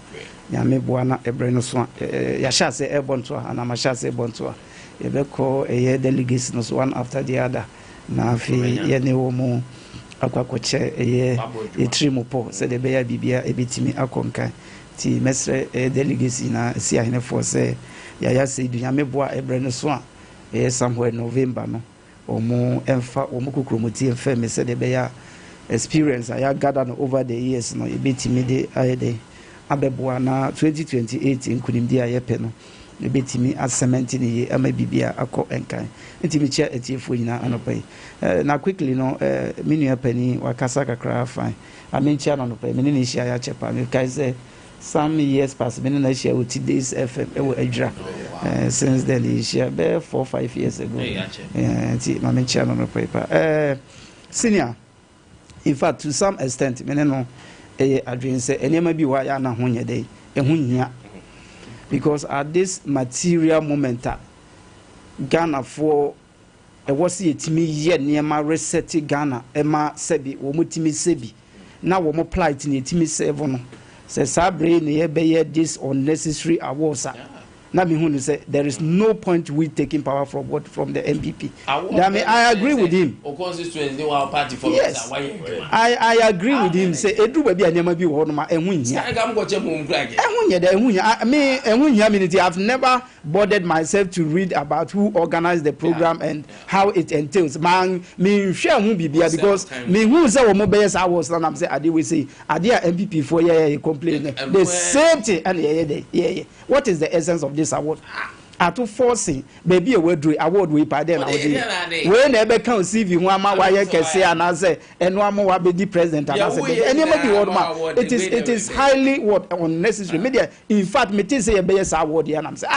ya me boa na ebre no so ya sha say e bonto ana ma sha say bonto ebeko eye delegates no one after the other na afi ye ne wo mu akwakoche eye etrimupo se de beya bibia ebetimi akonka ti mesre delegates na si ahene for se ya se dunya meboa ebre no so a somewhere November no omo emfa omo kukromoti emfa me se de beya experience I gather no over the years no ebetimi de ayede abeboa na 2028 nkunimdi ayepe no ebetimi asementi ni ama bibia akọ enkan ntimi chia etiefo nyina anopai na quickly no menu apani wakasa kakra fine amenchia no anopai meni ni shia ya chepa me kai say some years past meni na shia with today's FM e wo adra since then he shia be 4-5 years ago nti amenchia no anopai pa senior in fact to some extent meni no adwin say enema bi wa ya na ho nyede ehunhia because at this material moment Ghana for e was yetimi ye niema reset Ghana ema sebi wo mutimi sebi na wo mo plight ni yetimi save no se sabre ne ye be ye this unnecessary awards Now me say there is no point we taking power from the MPP. I agree with him. Yes, I agree with him. Say edu baby anyama bi wo no ma I've never bothered myself to read about who organized the program and how it entails. Man, me share who be because me who say omo beyes I was and I'm say Ade we say Ade MPP for complain the same thing and yeah. What is the essence of this award? Atu forcing baby award we pa then we never can CV one ma wa ye kese anaze eno am wa be di president anaze it is highly unnecessary media. In fact me think say be yes award here and I'm say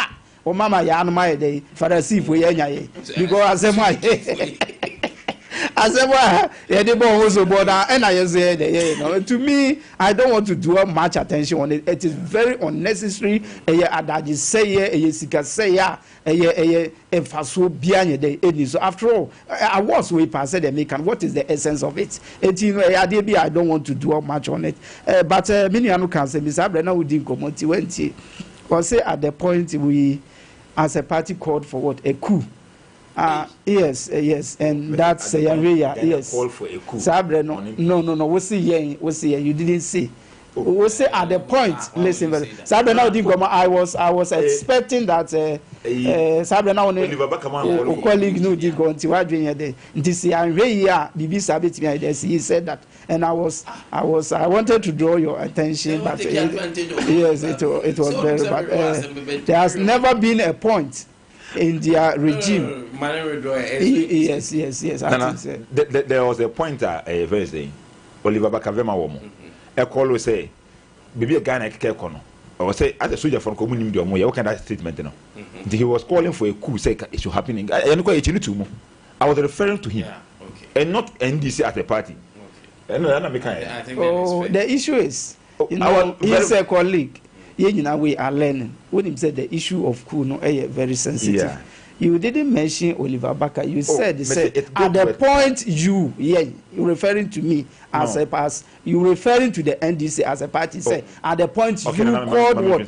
o mama ya anu ma dey farasi for ye nya ye because to me, I don't want to dwell much attention on it. It is very unnecessary. So after all, I was way past the American. What is the essence of it? I don't want to dwell much on it. But many can say, Mr. Brenner, we didn't come on say at the point we, as a party, called for what? A coup. Yes, and that's yes. Call for a coup. Sabre, no. We see here. You didn't see. We say at the point. Listen, Sabre now didn't come. I was expecting that. Sabre now colleague no did go until I drink there. This year, Bibi Sabe to me. He said that, and I wanted to draw your attention, but yes, it was very bad. There has never been a point in their regime. Yes. I think so. There was a point very saying Oliver Bakavema woman. A call will say, Baby a Ghana Kekono. Or say, as a soldier from community, what kind of statement? He was calling for a coup, say it should happen. I was referring to him, and not NDC as a party. The issue is, he's a colleague. We are learning. When he said the issue of coup, very sensitive. Yeah. You didn't mention Oliver Baka. You said at the point you're referring to me as a pass. You referring to the NDC as a party. Say at the point you called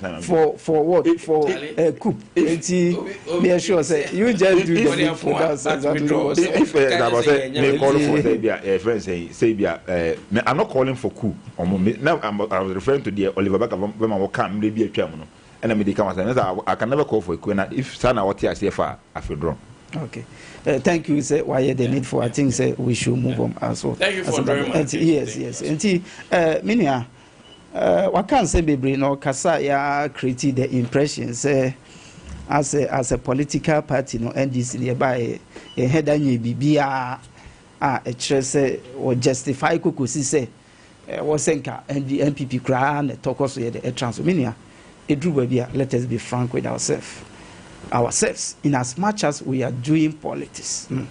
for what for a coup. Be sure say you just do the for that. I'm not calling for coup. Now I was referring to the Oliver Baka when I come maybe a chairman. And I can never call for a queen if Sana what I say far I feel drawn. Okay. Thank you. Say why the need for I think say we should move on as well. Thank you for very much. Yes. And Minia what can say baby no kasa ya create the impression say as a political party no NDC nearby a head anyi bibia a say or justify kokosi say was senka and the MPP cry and talk us here the transminia. Let us be frank with ourselves in as much as we are doing politics. And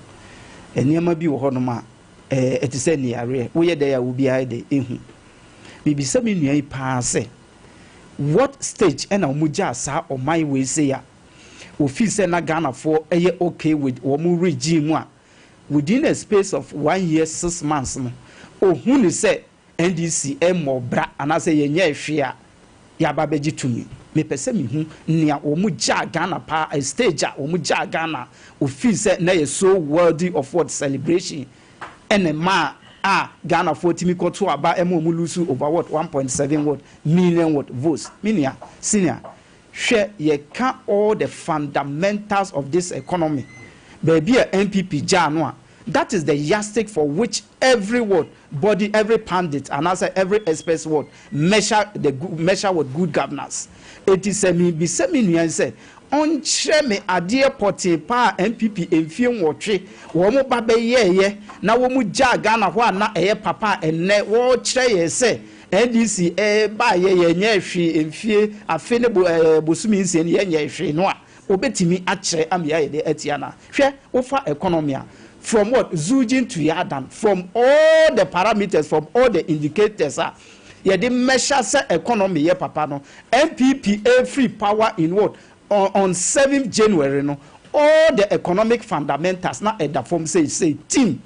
you be honoma it is any area where there will be either in maybe some in pass what stage and a mujasa or my way say we feel say na Ghana for a okay with Omu regime within a space of 1 year 6 months. Oh, who say NDC more bra and I say yeah share. Yababeji to me. Me pese mi hu nia omu ja Ghana pa a stage omu ja Ghana o feel say na so worthy of what celebration and ma Ghana 40 mi koto aba emo mu lose over what 1.7 million votes. Minia senior share ye can all the fundamentals of this economy. Baby a MPP ja no. That is the yardstick for which every body, every pundit, and also every expert measure with good governance. It is a me be semi say on me adie poti pa MPP enfie nwotwe wo mo ba be ye na wo mu ja Ghana ho na eye papa enne wo kire ye say NDC ba ye nya hwe enfie afe ne bosumi nsie ne nya hwe no a obetimi a kire am ya ye de atiana hwe wo fa economy from what Zujin to Yadan, from all the parameters, from all the indicators, the measure say economy, papa no. MPP free power in what on 7th January no. All the economic fundamentals now at the form say team.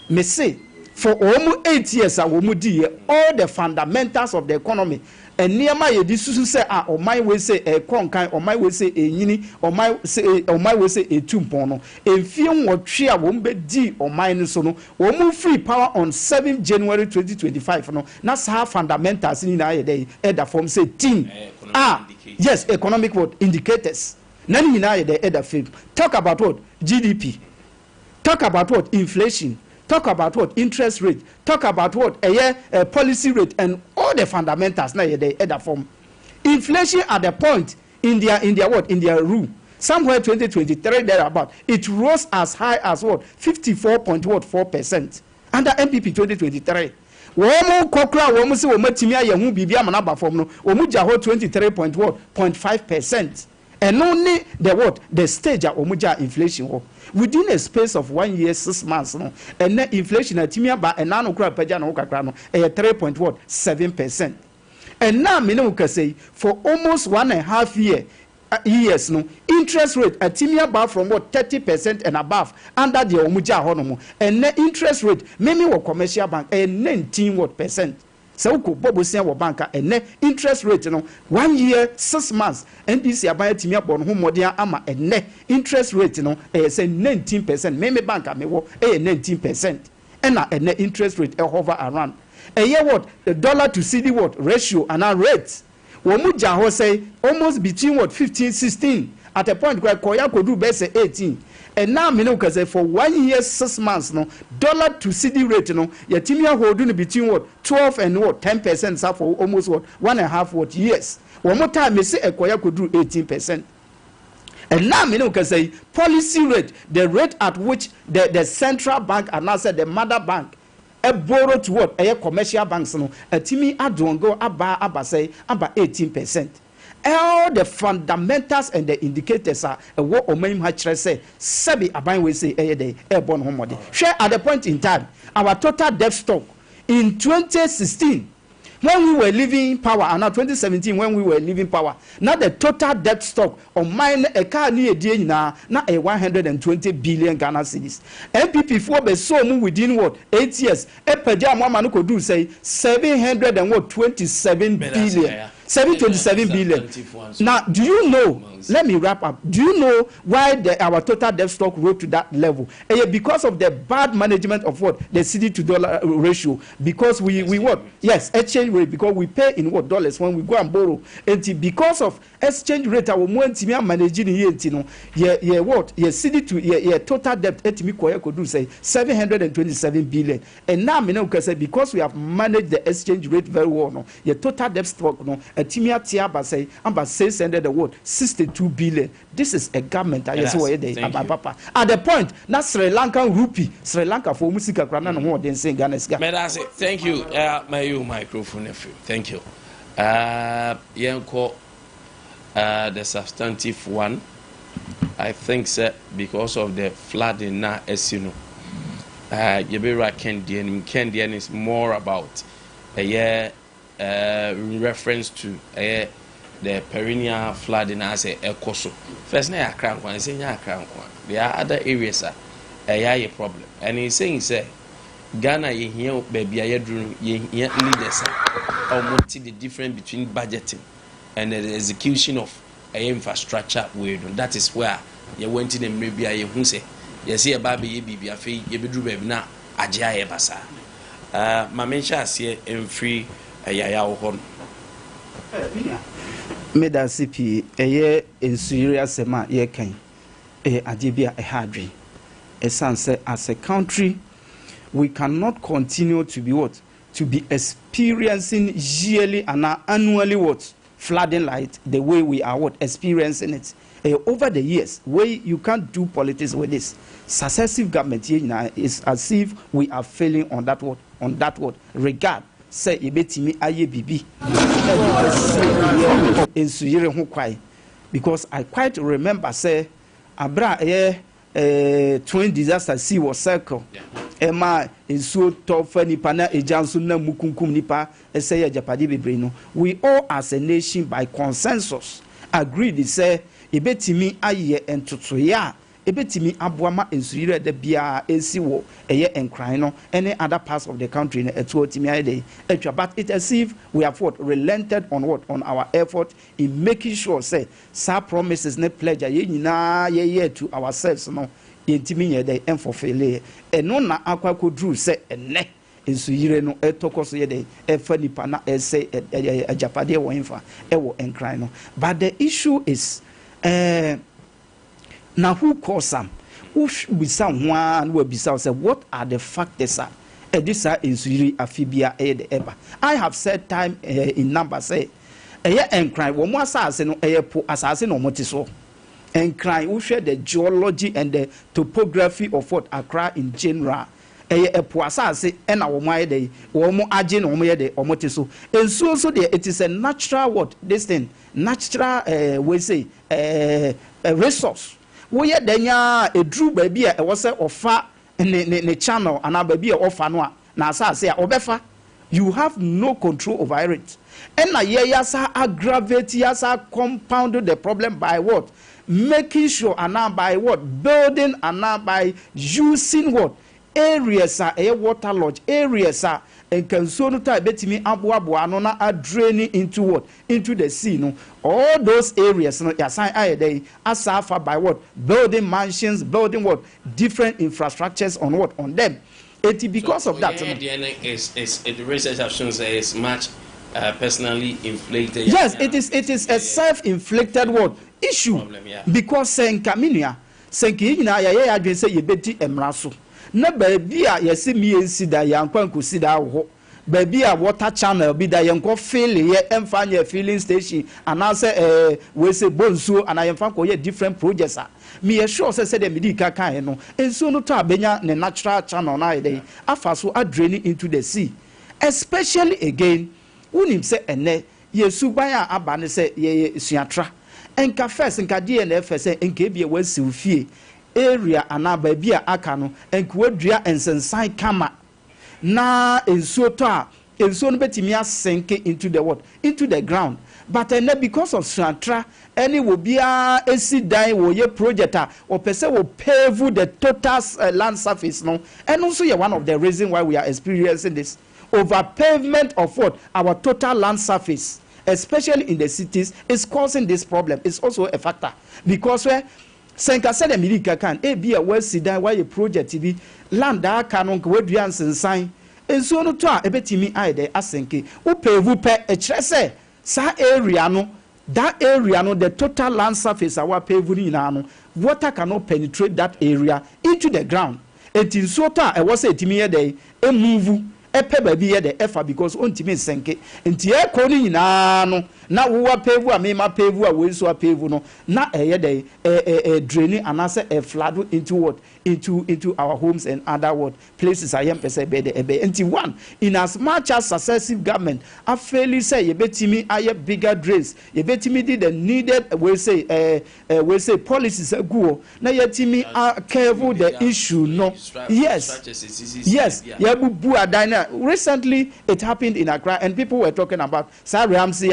Me say for almost 8 years all the fundamentals of the economy niema ye di susu se a oman we se e konkan oman we se enyini oman we se etumpon no emfie nwotwe a wo mbe di oman no so no wo mu free power on 7 January 2025 no na sa fundamentals ni na ye dey da form say team yes economic what indicators nani na ye dey da film talk about what GDP, talk about what inflation, talk about what interest rate, talk about what policy rate, and all the fundamentals na the other form. Inflation at the point in their rule. Somewhere 2023 thereabout, it rose as high as what 54.4% under MPP 2023. Womu kokra womu se womu timia ye hu bibia manaba form no womu jaho 23.5%. And only the stage of omuja inflation within a space of 1 year 6 months no and then inflation at timia ba and now kura peja no kakra no 3.7%. And now me no say for almost 1.5 years no interest rate at timia ba from 30% and above under the omuja honomo and then interest rate maybe wo commercial bank 19%. So bobo sia wo banka ene interest rate no 1 year 6 months NDC abaya timi abon ho modern ama ene interest rate no say 19%. Meme banka me wo 19%. Ene interest rate hover around what the dollar to CD what ratio and our rates wo mu ja ho say almost between what 15-16 at a point where koya kodu be say 18. And now me know say for 1 year 6 months no dollar to CD rate no yatimia holding between what 12 and what 10% so for almost what 1.5 what years. One more time me say ekoya could do 18%. And now me know say policy rate, the rate at which the central bank and now said the mother bank borrow to what commercial banks no atimi adongo aba say about 18%. All the fundamentals and the indicators are what Omaim Hatcher say, Sabi Aban we say airborne homody. Share at the point in time, our total debt stock in 2016, when we were leaving power, and now 2017, when we were leaving power, now the total debt stock on mine a car near na a 120 billion Ghana cedis. MPP 4 be so move within what 8 years. A per day, one could do say 727 billion. 727 billion. Now, do you know? Let me wrap up. Do you know why our total debt stock rose to that level? Because of the bad management of what the CD to dollar ratio. Because we what? Yes, exchange rate. Because we pay in what dollars when we go and borrow. And because of exchange rate, our money managing what? CD to total debt. Could do say 727 billion. And now because we have managed the exchange rate very well. No, your total debt stock no. Timia Tiaba say, about 600 the word 62 billion. This is a government. At the point, now Sri Lankan rupee, Sri Lanka for Musika Krana more than saying Ghana. Thank you, my microphone nephew. Thank you. Yanko, the substantive one, I think, sir, because of the flooding now, as you know, Yabira Kendian is more about a year. Reference to the perennial flooding as a coso. First, na crown one, say na crown one. There are other areas a problem, and he's saying, say Ghana, you hear baby, I drew ye leaders almost the difference between budgeting and the execution of infrastructure. That is where you went in and maybe I who say, you see a baby, you be a fee, you be drew baby now, a jaya basa. My mention here in free. Meda CP ensure sema ye kan adebia ehadwe esanse as a country we cannot continue to be what to be experiencing yearly and annually what flooding like the way we are what experiencing it over the years where you can't do politics with this successive government here is as if we are failing on that what regard. Say ebetimi aye bibi ensuyere ho kwai because I quite remember say abra twin disaster see was circle ema ensuo to fa nipa na ejanso na mukunkum nipa say japade bebre no we all as a nation by consensus agreed say ebetimi aye entotoya ebetimi aboama ensuyire de bia esi wo eye enkran no any other parts of the country na eto timi ayede etwa, but it as if we have relented on on our effort in making sure say sa promises ne pledge ye nyina ye to ourselves no yentimi ye de enfofele eno na akwa kodru say enne ensuyire no etokoso ye de efa nipa na ese ajapade wo enfa ewo enkran no. But the issue is now who caused some? Who be someone who be say what are the factors? This are insuri afibia eba. I have said time in number say and cry one more assassin no po assassin or motiso. And cry who share the geology and the topography of what Accra in general. A po assassin and our my day or more agent or more day or motiso. And so there it is a natural what this thing natural we say a resource. We denya a drew baby a was a offer ne channel and a baby offer no na say obefa. You have no control over it. And na yasa aggravate yasa compound the problem by what? Making sure and now by what? Building and now by using what? Areas are a water lodge areas are and can so no type betimi aboabo no na draining into what? Into the sea no. All those areas no yasan ayede asafa by what? Building mansions, building what? Different infrastructures on what? On them. Because so of that, the research have shown that it's much personally inflicted. Yes, it is a self-inflicted what issue. Problem, yeah. Because senkaminia senkina ya adwen say yebeti emraso na baabi a yesi mi ensida yankwa nkusida ho baabi a water channel bi da yanko feel ye emfanya filling station anase we say bonsu anayemfa ko ye different projects a me sure say the medical kan no enso no to abenya ne natural channel na dey afaso drain into the sea, especially again unim say ene yesu ban a aba ne say ye suatra enka first enka DNF say enka bia wasi fie area anaba bia aka no enka wadua ensensan kama na enso to a enso no betimi asenke into the what? Into the ground. But because of suatra any will be a esi wo ye project or person will pave the total land surface no, and also one of the reasons why we are experiencing this over pavement of what? Our total land surface, especially in the cities, is causing this problem. It's also a factor because where Senka said America can be a well sit down why a project TV land that canon wedrians and sign and so no to a betimi I de asenke who pave pe a trese sa area no. That area, no, the total land surface, our paving no, water cannot penetrate that area into the ground. It is so that I was a timmy day, a move, a pebble be the effort because on timmy senke. And tia calling no, now we are pave, I may my pave, we so a pave, no, not a day, a draining and answer a flood into what? Into our homes and other what places I am per se be the anti one in as much as successive government I fairly say you bet me I bigger drains you bet me did the needed we say policies go now yet me careful the issue no yes recently it happened in Accra and people were talking about Ramsey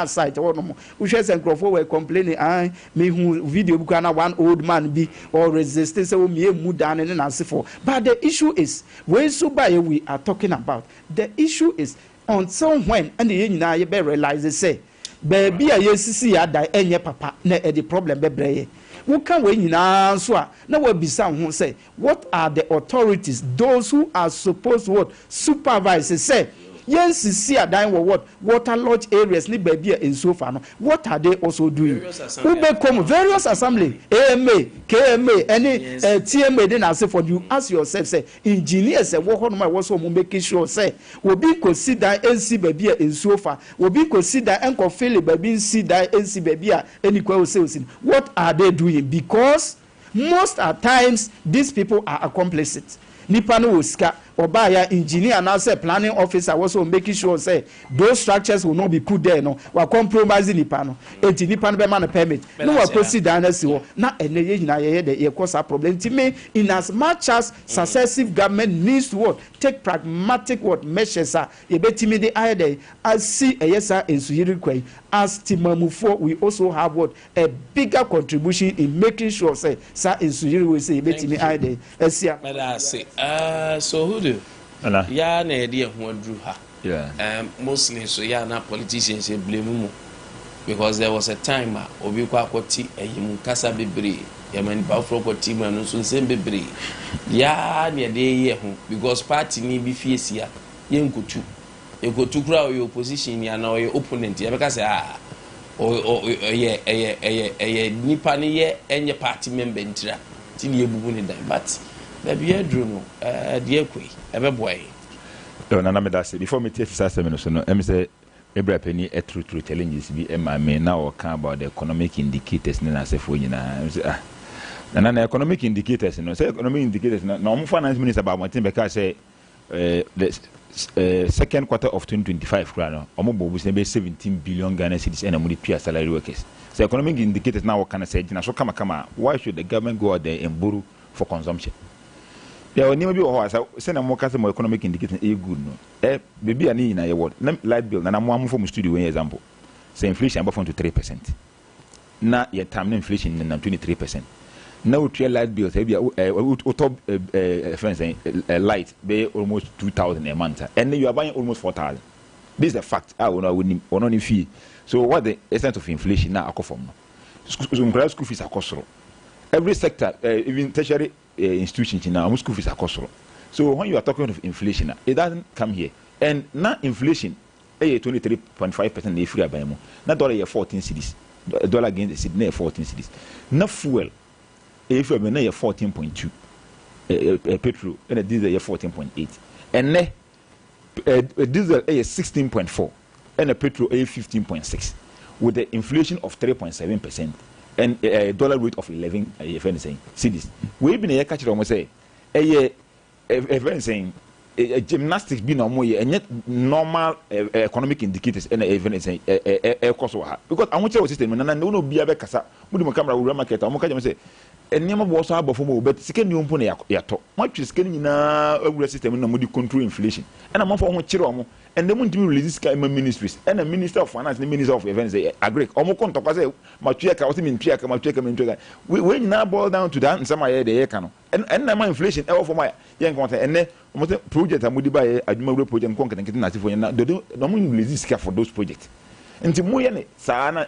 site or no we and Crawford were complaining I me who video book one old man be or resistance but the issue is when we are talking about the issue is until when and the be realize say baby a yesisi ya die enye papa na the problem bebreye who can we nyina so a na we bisa ho say what are the authorities those who are supposed to what supervise say yes see a dying what water lodge areas ni baby in so far no what are they also doing who become various assembly AMA KMA any TMA then as for you ask yourself say engineers say what no was so making sure say we be consider NC baby in so far we be consider enko feel baby see that NC baby any kwa say what are they doing because most at times these people are complicit nipa no oska Obaya engineer now say planning officer also making sure say those structures will not be put there no we compromising nipa no enti nipa no be man permit no we proceed down si wo na ene ye nyina ye de ye cause a problem ti me in as much as successive government needs to what take pragmatic what measures ye betimi de ayede as see yesa ensuyiri kwai as timamufo we also have what a bigger contribution in making sure say ensuyiri we say ye betimi ayede esia so who do ya na ede ho adru ha mostly so ya na politicians e blame mu because there was a time obi kwa akoti eyimu kasa bebre ya mani pa fro akoti mu no so nsem bebre ya na ede ye ho because party ni bi fiesia ye nkotu ekotu kura o opposition ya na o opponent ya beka say ye nipa ni ye enye party member ntira ti ni ebubu ni dan but baby edrum de ekwe ebeboy no na me that say before me take this seminar so no em say ebra penny a true challenges bi em me na o kan about the economic indicators na asefo nyina em say na economic indicators no say economic indicators na no finance minister about Martin Beka say the second quarter of 2025 krano omo bobu say be 17 billion Ghana cedis and amudi pure salary workers so economic indicators now can say na so kama why should the government go out there and borrow for consumption? Yeah, when you be send a more customer economic indicator a good no. Baby ani na your word. Light bill na mo from studio one example. Say inflation above to 3%. Na your term inflation na 23%. Now three light bills say top friends light be almost 2,000 a month. And you are buying almost 4,000. This is a fact. One fee. So what the essence of inflation now akofom no. School fees akosoro. Every sector, even tertiary institutions in our school fees are costly. So when you are talking of inflation, it doesn't come here. And now inflation, 23.5% if you are buying more. Not dollar 14 cedis. Dollar against the Sydney 14 cedis. Not fuel, if you are 14.2. Petrol and a diesel 14.8. And a diesel 16.4 and a petrol 15.6 with the inflation of 3.7%. And a dollar rate of 11 cedis. We've been a catcher almost say a friend saying gymnastics be no more and yet normal economic indicators and even saying a cost because I want to system and no be a casa with my camera will market. I'm going to say and never was about for but second you put yato much is getting in a system and no control inflation and I'm for one and they want to release this kind of ministries and the minister of finance, the minister of events, they agree. Almost talk say, "Matriarch, what mean triarch, matriarch, we now boil down to that and some of the economy and my inflation. Ever for my young content and then almost project I would buy a Jumbo project and conquer and getting for you now. They don't release this for those projects. And to Moyane, Sana,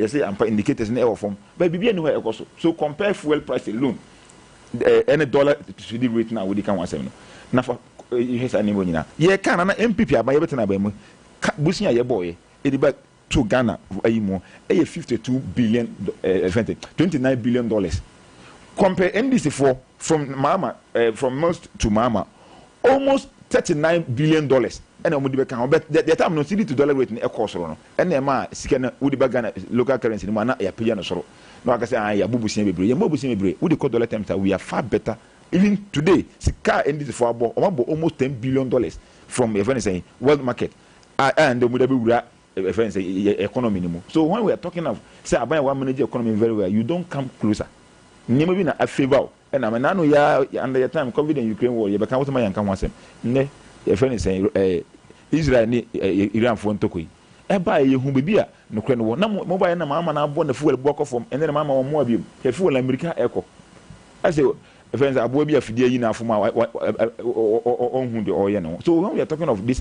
say, I'm indicators in ever form, but be anywhere also. So compare fuel price alone, any dollar to the rate now with the can 1.7. Now for yes, I know now. Yeah, can an MPP by everything about me. Bushing your boy, it back to Ghana, more, $52 billion, $29 billion. Compare NDC4 from Mama, from most to Mama, almost $39 billion. And I'm going to but the time no city to dollar rate in a course, and the man, scan would be Ghana local currency, the man, a piano soro. No, I can say, I am Bubusin, would the call dollar times we are far better. Even today, the car ended for almost $10 billion from a world market, and the Mudabu economy anymore. So when we are talking of say I buy one manage economy very well, you don't come closer. Never been a favor, and I'm an ya under your time COVID and Ukraine war. You become what my young come once. Ne, a friend is saying Israel, Iran for Tokui. I buy you who be a no crane war. No mobile and mamma now born the fuel block of and then mamma or more of you. A fuel American echo. I say. Friends, I will be a few for my own or so when we are talking of this,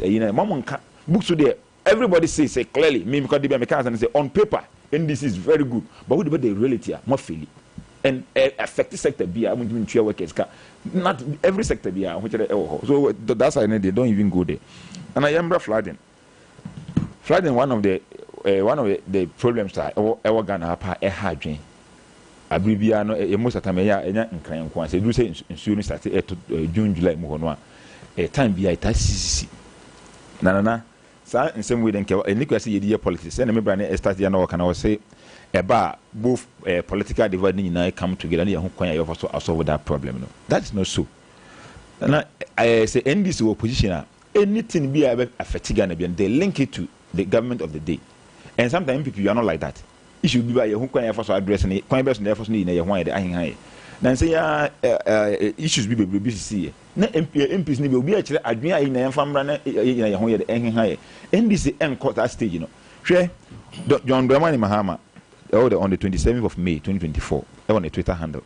books today, everybody says clearly, me because they be and say on paper, and this is very good, but what about the reality? More feeling and affected sector be I want to share workers, not every sector be so that's why they don't even go there. And I am flooding. One of the problems that our Ghana have a hard drain. Abribia no most of the time enya nkran nko ase do say nsuo start June July mo no a time bia ita sisi na sa nsem we den ke eniku say ye politics na me bra na start ya na work na we say eba both political divide nyina come together na ye ho kwan ya for so solve that problem no that is not so na say NDC opposition anything be affect Ghana they link it to the government of the day, and sometimes people are not like that. It should be by who can first address and can best never first need why the high. Then say issues be BCC. Na MPs ni be actually adwin ayi na famra na ye ho ye the high. NDC end court that stage, you know. Share John Dramani Mahama on the 27th of May 2024 on a Twitter handle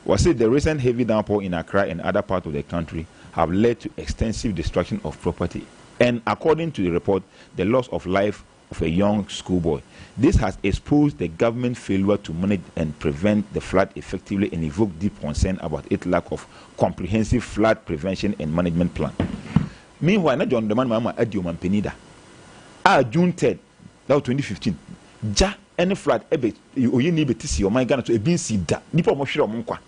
was it the recent heavy downpour in Accra and other parts of the country have led to extensive destruction of property, and according to the report, the loss of life of a young schoolboy. This has exposed the government failure to manage and prevent the flood effectively and evoked deep concern about its lack of comprehensive flood prevention and management plan. Meanwhile, na John Dramani Mahama Adio Mampenida June 3rd, that was 2015. Any flood oye ni betisi o man Ghana to e bin si da nipa mo hwere o nkwa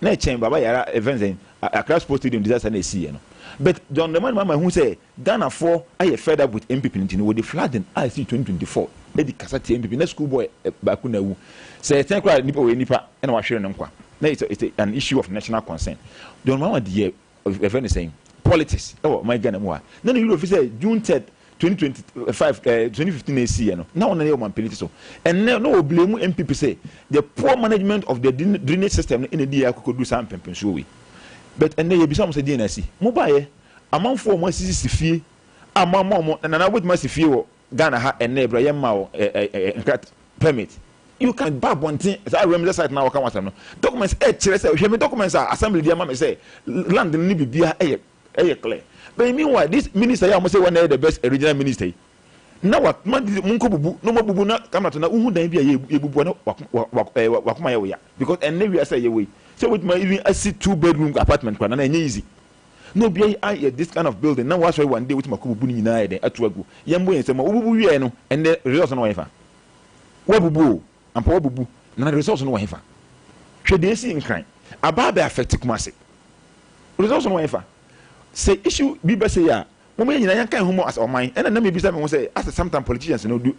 na echen baba yara events in Accra Sports Stadium disaster na esi no, but John Dramani Mahama who say Ghana for aye fed up with MPP nti with the flooding I see 2024 e di kasati MPP na school boy baku na wu say ten kra nipa we nipa na wa hwere no nkwa na it's an issue of national concern. John Mahama the event saying politics my Ghana mo na no you say June 3rd 2015 AC now on the penalty so and no blame MPP say the poor management of the drainage system in the DA could do some pension but and they be some say DNC mobile amount for more CC fee amount more and I would must fee Ghana ha and neighbor yamma permit you can buy one thing I remember site now come no documents documents are assembly the mama say land ni bibia clear. But meanwhile, this minister, I must say, one of the best original minister. Now, what Munko Bubu, no more Bubu, come to now, who then be a Bubu, Wakumaya, because and never say away. So, with my even I see 2-bedroom apartment, and easy. No, be I this kind of building. Now, what's why one day with my Kubu United at Tuagu, Yambo and some Ubu, and the results on Wifa. Wabubu, and poor Bubu, not the results on Wifa. Should they see in crime? Ababa affected Kumasi. Results on Wifa. Say issue be be say ya moment nyina yankan homo as oman and na me be say me say as sometimes politicians no do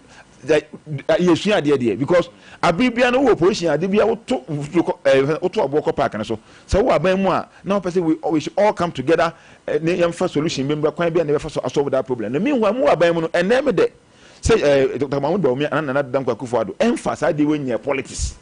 yesu ade ade because abibia no opposition ade bia woto oboko park na so wo aban mu a na person we should all come together na yamfa solution member kwan bia na be fa solve that problem na meanwhile mu aban mu no and na me de say Dr. Mahmoud Bawumia and na Dankwa Akufo-Addo emphasize the way politics.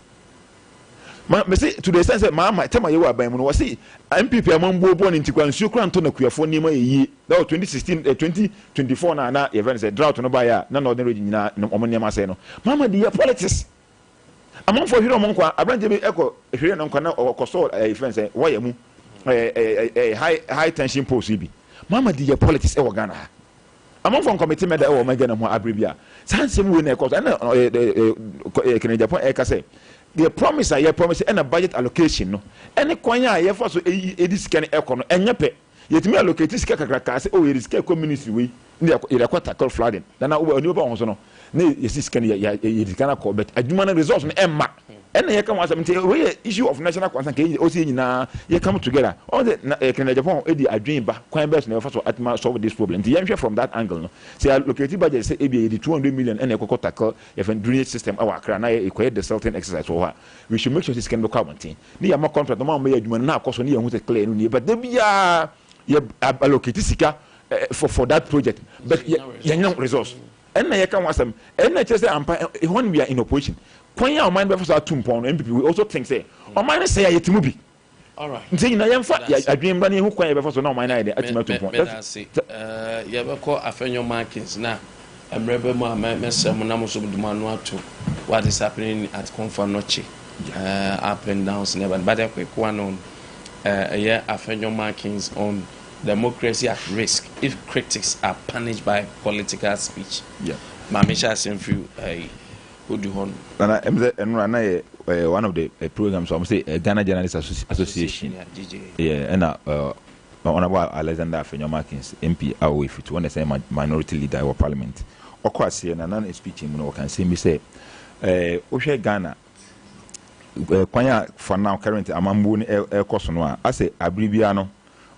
Me say to the sense that my tema ye wa ban mu no see MPP amambo bo ne ntikwa nsuo kura nto na kuafo nima yi that was 2016 2024 na event say drought no ba ya na no region nyina omo nima say no mama the politics among for hero monkwa abranje be eko hwere no nkwa na okoso event say wo ya mu high tension post bi mama the politics e wo Ghana among for committee meda e wo magana ho abribia sansem we na ekoso na Kenya Japan e ka say the promise I promise and a budget allocation no any kwanya ye for so edis kan econo enyepe yetimi allocate sika kakra say oh e sika community we ndi e tackle flooding then na oni oba won so no na yesis kan ye dikana ko bet adwuma na results no emma and ye kan wasam nti we issue of national concern ke o see nyina ye come together all the Kenya Japan edi adwin ba kwan best na for so atma solve this problem nti ye from that angle no say allocate budget say e be 200 million and e ko tackle even drainage system our Accra na e the certain exercise for we should make sure this can be covered thing ni ya contract no ma me adwuma na akoso ni ye hu say clear no ni but there be ye allocate sika for that project but ye no resource and na ye kan wasam and na say when we are in opposition when our mind before to mpon MPP we also think say o mind say ya timu bi all right nti na ye mfa adwen ba ne hu kwan before so na o mind na ye atima to mpon ye be call afenyo markings na emrebe mu amesem na mo so dumanu ato what is happening at Konfanochi up and downs never but a quick one on yeah afenyo markings on democracy at risk if critics are punished by political speech. Yeah. Mamisha Senfu, who do hon? And one of the programs, I'm say Ghana Journalists Association. Yeah, and Honorable Alexander Afenyo Markins, MP, if you want to say minority leader of parliament. Of course, and another speech in can see me say, Oshe Ghana. Kwanya for now currently amambu e course no I say abribiano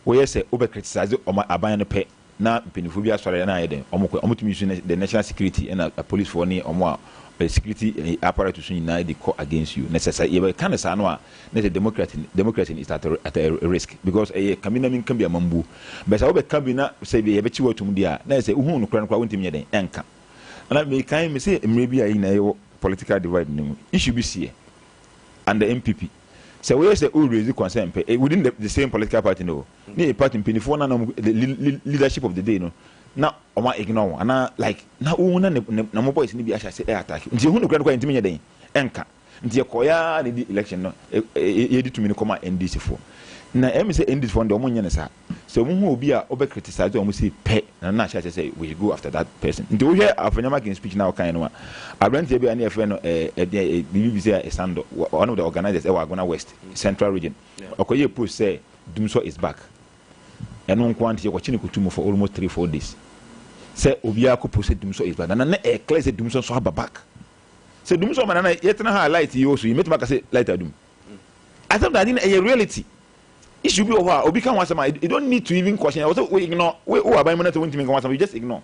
we say over criticize o aban pe na penifo bi asore na yeden omutumi use the national security and a police for ni omo security apparatus nyinaa dey call against you necessary you can say no a the democracy is at a risk because kamina min kan be amambu but say we kabina say be be chiwo tum dia na say uhun no kra wontimi yeden enka na me kan me say emre bi ayi na ye political divide no issue bi see and the MPP so we say all raise concern within the same political party no the party pinifo na the leadership of the day no na oma ignore ana like na una na mo boys ni bi ahya say attack nti hu no kra kwa ntimi yeden enka nti ekoya na di election no ye di tumi no koma NDC fo na em say NDC fo ndo mo nyane sa so mo hu obi a obe criticize o mo say pe na ahya say we go after that person nti wo hear afanyama kin speech now kan no a abrant bi ani efe no bibi say Sando one of the organizers e Wagona West Central Region okoye post say Dumso is back eno nkwanti ye kwachini kutumo for almost 3-4 days say obi akopost Dumso is back na e clear say Dumso so have back say Dumso man na yetna highlight you so you meet make say light adum I thought that in a reality it should be over obi kan wasama you don't need to even question also we ignore we abai money to want to make wasama you just ignore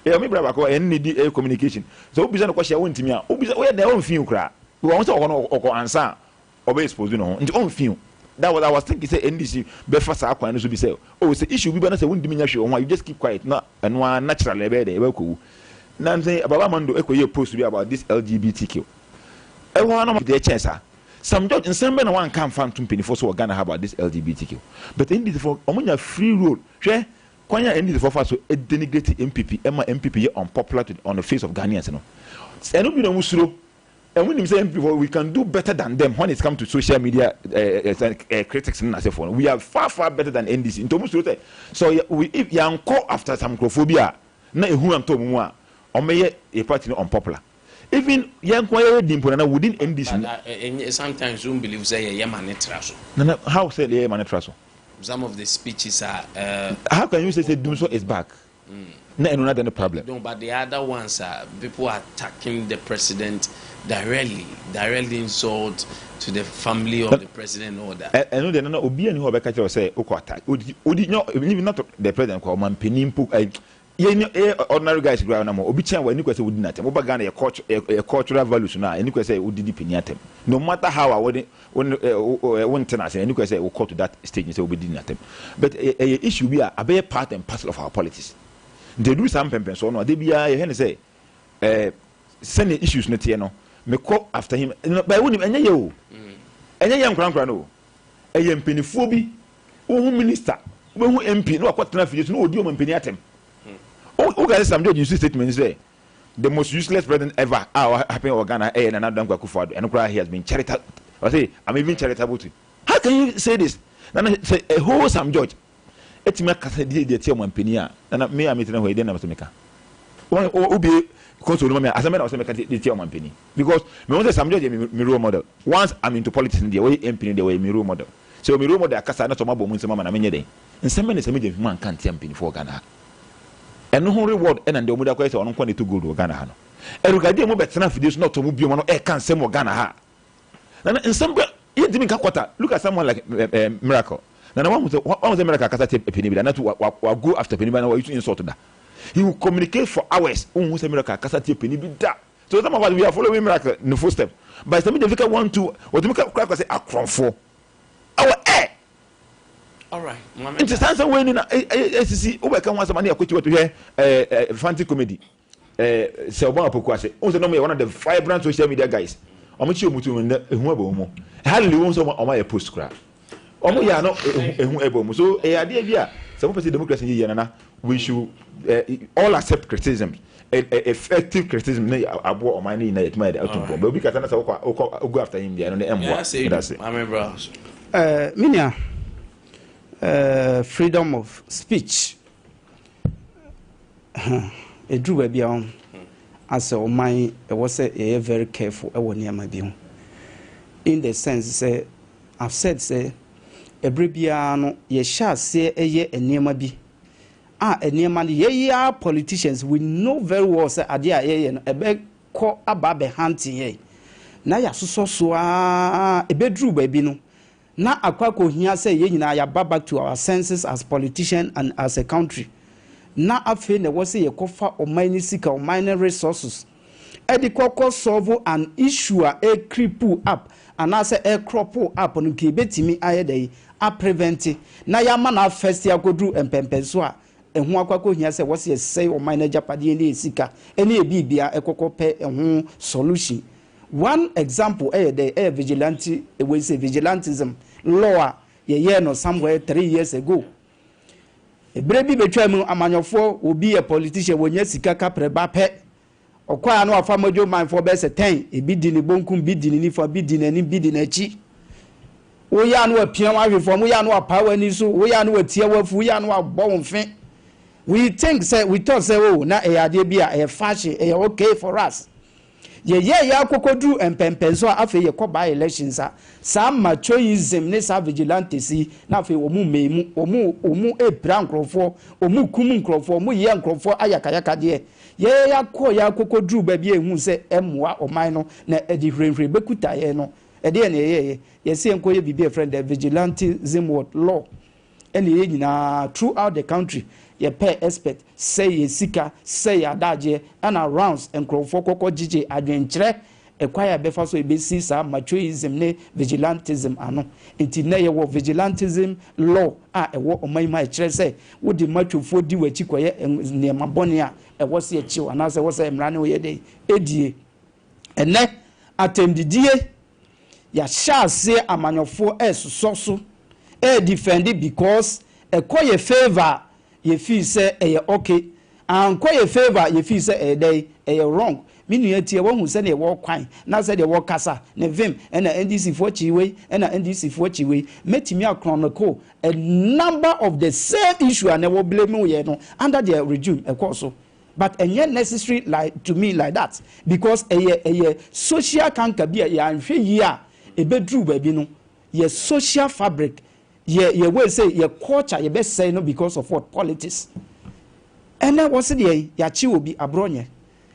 me brother ko need communication so obi say no question want me obi say we dey on fin kra we want say okọ answer obi expose no nti on fin that was I was thinking say NDC be fast akwan no so be say oh say issue bi na say won dimi nya hwe on you just keep quiet na eno natural ebe dey ebe ko na say baba mando ekoye post be about this LGBTQ e won no dey chance some judge in some na one can fan tum penifo so Ghana about this LGBTQ but NDC for omunya free role hwe kwanya NDC for so denigrate MPP MPP unpopular on the face of Ghanaians no eno bi na musuro and when you say MPP we can do better than them when it comes to social media critics and as for we are far better than NDC into musuro so we if yanko after some microphobia na ehu anto mu a omeye a party no unpopular even yanko ye dimpo na within NDC sometimes you believe say ye man traso na how say ye man traso some of the speeches are how can you say Dumso is back no another no problem no but the other ones are people are attacking the president directly insult to the family of the president or that I know they no obi ani ho be ka kire say uko attack odi no even not the president ko man penimpo ordinary guys grow na mo obi chen wa ni kwese wodi na tem oba Ghana your cultural values na ni kwese wodi di peniatem no matter how I won ten as ni kwese we call to that stage say obi di na tem but a issue be a part and parcel of our politics they do some pempen so no they be a he say send issues no tie no me call after him by woni enye ye o enye ye nkran no eye mpenifo bi wo minister wo MP no akwatena fie no odi o mpeni atem o guys some judge use statement say the most useless president ever happen in Ghana and another Dankwa Akufo-Addo and he has been charitable. I say I'm even charitable too. How can you say this? Then say a whole some judge eti me ka say dey tie mo mpeni a na me am meeting ho dey na me meka o be console me as me na say me ka dey tie mo mpeni because me want say some judge me role model once I'm into politics in the way mpeni the way me role model so me role model akasa na to mabo mu nsema na me nye den nsema na se me dey man kan tie mpeni for Ghana and no reward and the Omuda question on quantity to go to Ghana. And regarding mo better videos not to move you can't say more Ghana. And in some you didn't quarter look at someone like Miracle. Now one was the Miracle Casate Penny, and not to go after Penny or you insult that. He will communicate for hours. Who's a Miracle Casate Penny be that. So some of us we are following Miracle in the first step. By the time they look want to what the Miracle say across for our air. All right. It's something when in SCC over can want some money to hear fancy comedy. Selma Pokwase. Also, no, one of the vibrant social media guys. I'm not sure whoever hardly wants on my post crap. Almost, yeah, no, whoever. So, idea, some of the democracy in we should all accept criticism. Effective criticism, I bought my knee in it, my autumn. But we can go after him there on the M1. That's it. I'm a browse. Minia. Freedom of speech. A drew a beyond as a my was a very careful near my view. In the sense, say, I've said, say, a bribiano, ye shall say a year and near my be. A near money, ye are politicians, we know very well, say, a dear and a beg call a baby hunting ye. Now, ya so a bedroom baby no. Na akwako here say ye nyina ya back to our senses as politicians and as a country. Na afi na wose ye kofa o mining sika o mining resources. edi kokko solve an issue a cripple up and as a crop up on ke betimi ayedai a prevent na ya ma na first ya kodru empempenso a ehu akwakọ hia se wo se say o manager pade ni esika eni ebibia ekokọ pe ehu solution. One example the vigilante we say vigilantism law ye no somewhere 3 years ago. Ebrebi betwa mu amanyofo obi a politician wonya sika kapreba pe okwa no afamajo man for be say 10 ebi di ni bonkum bi di ni for bi di ni bi di na chi wo ya no apia wa hwefo mo ya no apawa ni so wo ya no atia wafu ya no abọ wonfe. We thought say oh na ade bia fashion okay for us. Ye ya kokodu empempenso afi ye ko by elections sa machoism ne sa vigilancy na afi omu memu omu ebra nkrofo omu kum nkrofo omu ye nkrofo ayakayaka de ye ya kokodu ba bia ehu se emwa oman no na edi hrenhre bekuta ye no ede na ye se enko ye bibia friend the vigilantism law ene ye nyina throughout the country ye pay expert say ye sika say ya daje and arounds enkrofo kokko gigi adwenkyere ekwaya befa so ebesi sa machoism ne vigilantism ano enti na ye wo vigilantism law a ewo omaima kyere say wo di machofo di wachi koye ne mabone a ewo se echi ana se wo se emra ne wo ye dey edie ene atemdidie ya sha se amanyofo esoso defend because ekoye favor ye feel say okay and koye favor ye feel say dey wrong minu etie wo hu say na wo kwan na say dey wo kasa na vim na NDC for chiwe na NDC for chiwe metimi achronicle a number of the same issue and wo blame ye no under their regime so but enye necessary like to me like that because social canker be ya anhwe yi a ebedru ba bi no ye social fabric ye will say your culture ye best say no because of what politics. And then what's the ya chi will be abronye.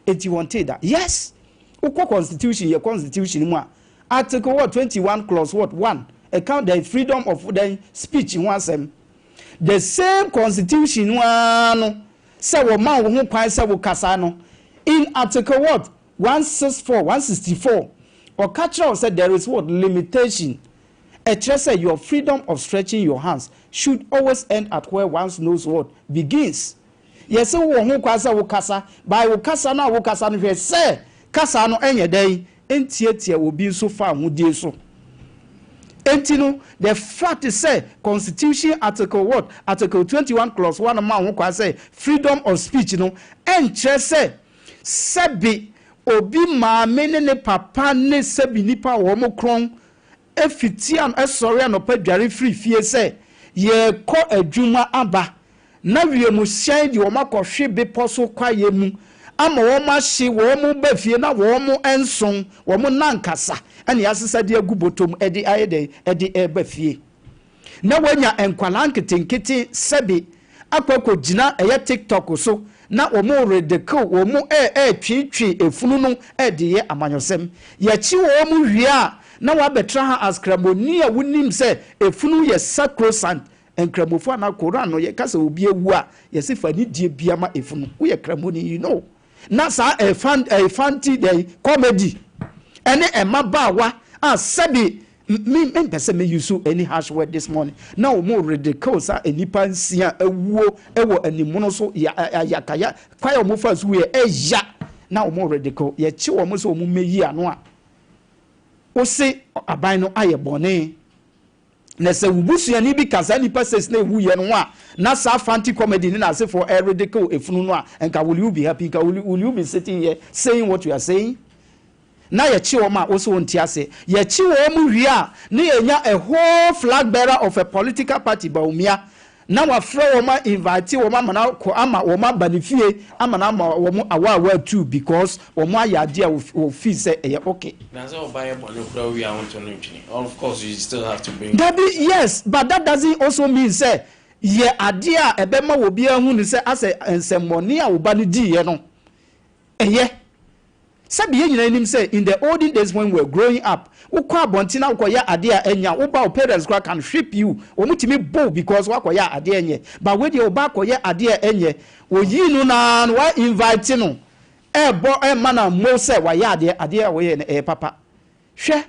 It you wanted that. Yes. Uko constitution your constitution mo. Article what 21 clause what 1 account the freedom of the speech in one sem. The same constitution one say wo man wo kwan say wo kasa no. In article what 164 or culture said there is what limitation. A say your freedom of stretching your hands should always end at where one knows what begins. Yes, wo kwasa wo kasa by wo kasa na wo kasa no say kasa no enye dai entietie wo bi so fa hudie so. Entino the fact is say constitution article what article 21 clause 1 man wo kwasa freedom of speech no enche say sebi obi ma ne papa ne sebi nipa wo mo kron efitian esori anopa dware free fie se ye ko adwuma aba na wie mu hyan di wo makɔhwe beposo kwaye mu ama wo ma hye wo mu ba fie na wo mu enson wo mu nankasa ane asesa de agubotom edi ayede edi eba fie na wanya enkwala nketenkete sebi akɔkɔ gina eye TikTok so na wo mu redeko wo mu twitwi efunu no edi ye amanyosem ye chi wo mu hwie a na wa betra ha as kraboni a wonim se efunu ye sacrosanct enkramofo na Quran no ye kasa obi ewu a ye se fani die bia ma efunu wo ye kraboni you know na sa fanti dey comedy ene emabawa a sabi me pese me use any harsh word this morning na wo mo ridiculous a enipa nsia ewuo ewo animuno so yakaya kwaya mo fa so ye eya na wo mo ridiculous ye chi wo mo so mo meyi ano a o se aban no aye bone na se wubusu ni bi kasa ni pastors na ewu ye no a na sa fanti comedy ni na say for ridiculous efunu no a enka will you be happy ka will you be sitting here saying what you are saying na ye chi wo ma wo so nti ase ye chi wo mu hwi a na ye nya a whole flag bearer of a political party ba umia na wa frɛ wo ma invite wo ma na ko ama wo ma banifie ama na ma wo mu awa too because wo mu ayade a wo feel say okay na so buy a money kura we want to know of course you still have to bring yes but that doesn't also mean say ye ade a ebe ma wo bia hu ni say ase ensemoni a wo ba no di ye no sabi ye nyina nim say in the olden days when we were growing up ukwa bontina ukoya ade a enya uba o parents can ship you omutimi bow because wakoya ade enye but we dey oba koya ade a enye oyinu na wa invite no mana mo se wa ya ade a wo ye papa hwe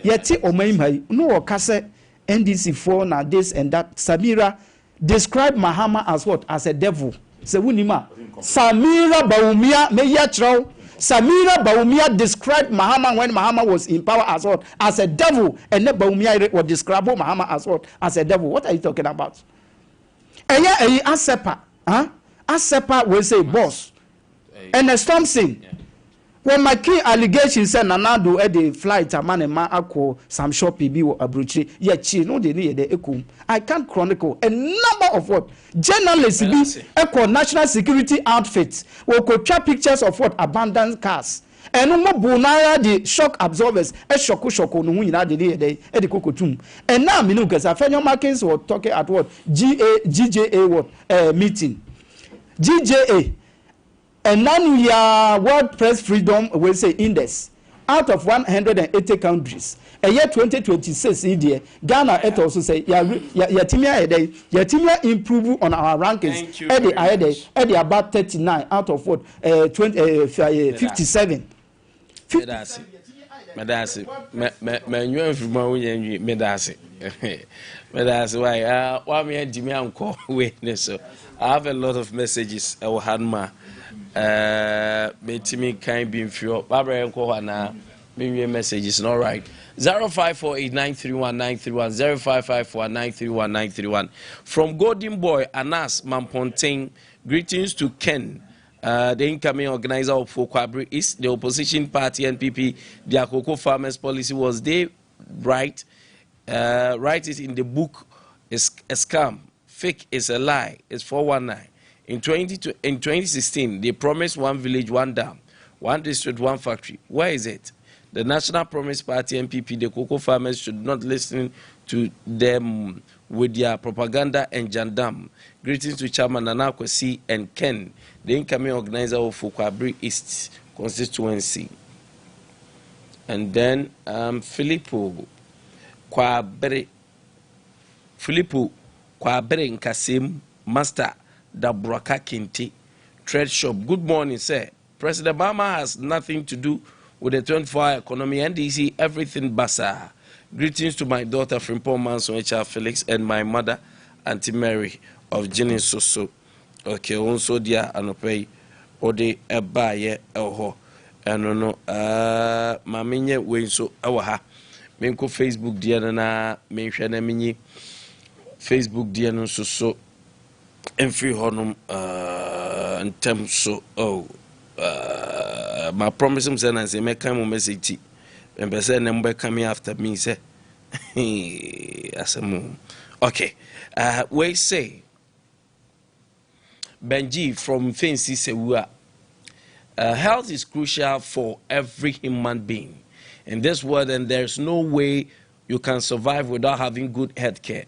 yeti omaimai no wo kase NDC for na this and that. Samira described Mahama as what? As a devil. Se wunima Samira Baumia me yachro. Samira Baumia described Mahama when Mahama was in power as what? As a devil. And then Baumia was described Mahama as what? As a devil. What are you talking about? Eya Asepa. Huh? Asepa will say boss. And a storm scene. When my key allegations said Nanado at the flight a man and ma ako some shopping be abruchi yet chi no de need the ekum. I can't chronicle a number of what journalists be echo national security outfits will capture pictures of what abandoned cars. And no more bunara the shock absorbers a shoko no win at the cocotum. And now Minukas Afenio Markins were talking at what GJA what meeting. GJA. And non-year World Press Freedom will say index out of 180 countries. A year 2026 India, Ghana it also say yatimia improve on our rankings. Eddie about 39 out of what 57. Medasi why me and Jimmy uncle witness so I have a lot of messages I will hand my me kind being few Barbara and Kohana messages all right 0548931931 0554931931 from Golden Boy Anas Mamponting greetings to Ken. The incoming organizer of Fokwabri is the opposition party NPP. Their cocoa farmers policy was they write it in the book is a scam, fake is a lie, it's 419. In 2016, they promised one village, one dam, one district, one factory. Where is it? The National Promise Party NPP, the cocoa farmers should not listen to them with their propaganda and jandam. Greetings to Chairman Nana Kwesi and Ken, the incoming organizer of Fokwabri East constituency. And then Filippo Kwabere Nkasim Master Dabraka Kinti Trade Shop. Good morning, sir. President Obama has nothing to do with the 24-hour economy. NDC, everything basa. Greetings to my daughter Frimpong Manson HR Felix and my mother Auntie Mary of Jenny Soso. Okay, also dear Anopay Ode Ebaye Elho. And no Maminye Wenso Awaha. Menko Facebook dear na mention mini Facebook dear no so and free honum and terms so my promise him and say make come message and be say number coming after me say as a move. Okay, we say Benji from Fancy Sewa. Health is crucial for every human being in this world, and there's no way you can survive without having good health care.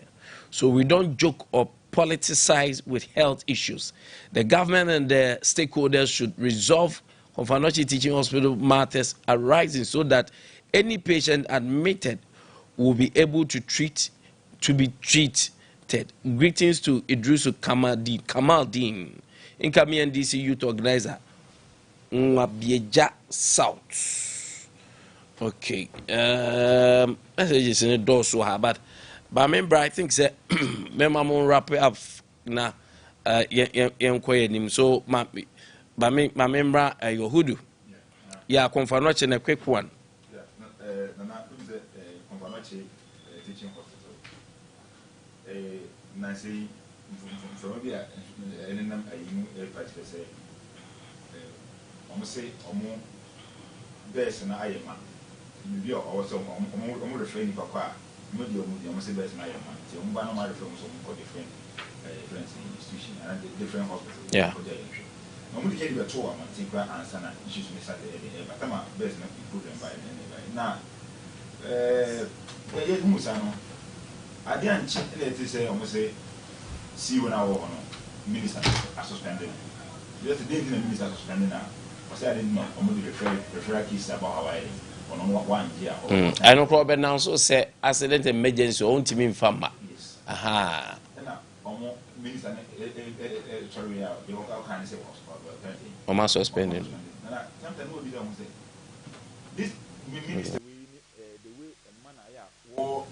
So we don't joke or politicize with health issues. The government and the stakeholders should resolve Konfanochi Teaching Hospital matters arising so that any patient admitted will be able to be treated. Greetings to Idrisu Kamaldeen, incoming NDC youth organizer, Mwabieja South. Okay, messages in the door so hard, but remember, I think that me mama wrap it up na so my member your hoodoo. Yeah, Konfanoche a quick one. Teaching hospital. Nancy from India, and then I practice say, almost say, almost best and I am. You are also almost referring to Papa, Moody, almost best and I am. So, one of my films for different institution and different hospitals. Yeah. Normally, you get a tour and take back answer issues with Saturday, but I'm best not improved by now. Musano, I didn't say almost say, see when I walk on minister are suspended. Just the day the minister suspended now. I didn't know, I'm going to refer keys about Hawaii on 1 year. I know Robert now so say accident emergency on to me farmer. Yes. Aha. Minister, sorry, they all kind of say, Almost suspended. na sometimes no be there say this minister the way a man war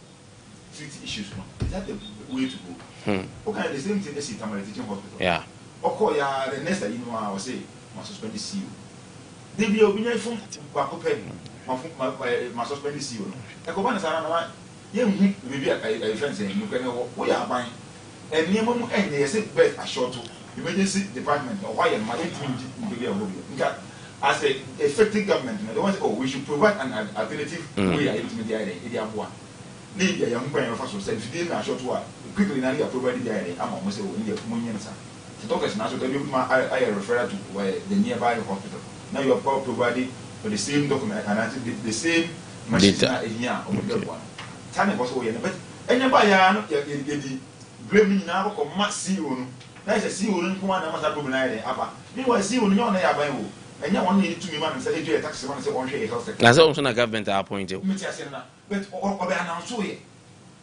treat issues no is that the way to go. Okay, the same thing as in Tamale Teaching Hospital. Yeah. Okay, the next thing you know, I will say, my suspended CEO. They be obedient from Wakope, my suspended CEO. The company is around maybe a friend saying, you can know we are buying. And near moment, and they say, bed a short to emergency department or why and my as a effective government, they want to say, oh, we should provide an alternative way of intermediary. Need a young man of us who said, if you didn't short to quickly, now you are provided the idea. I'm almost in the communion. The doctors now so I refer to the nearby hospital. Now you are providing for the same document and the same machine here on the one. Time was over, but anybody blaming now or must see you. That's a see you in one of the problem. Meanwhile, see you on your Bible. And you want to me and say, you tax one say one share house. That's also a government appointed. But or announced it.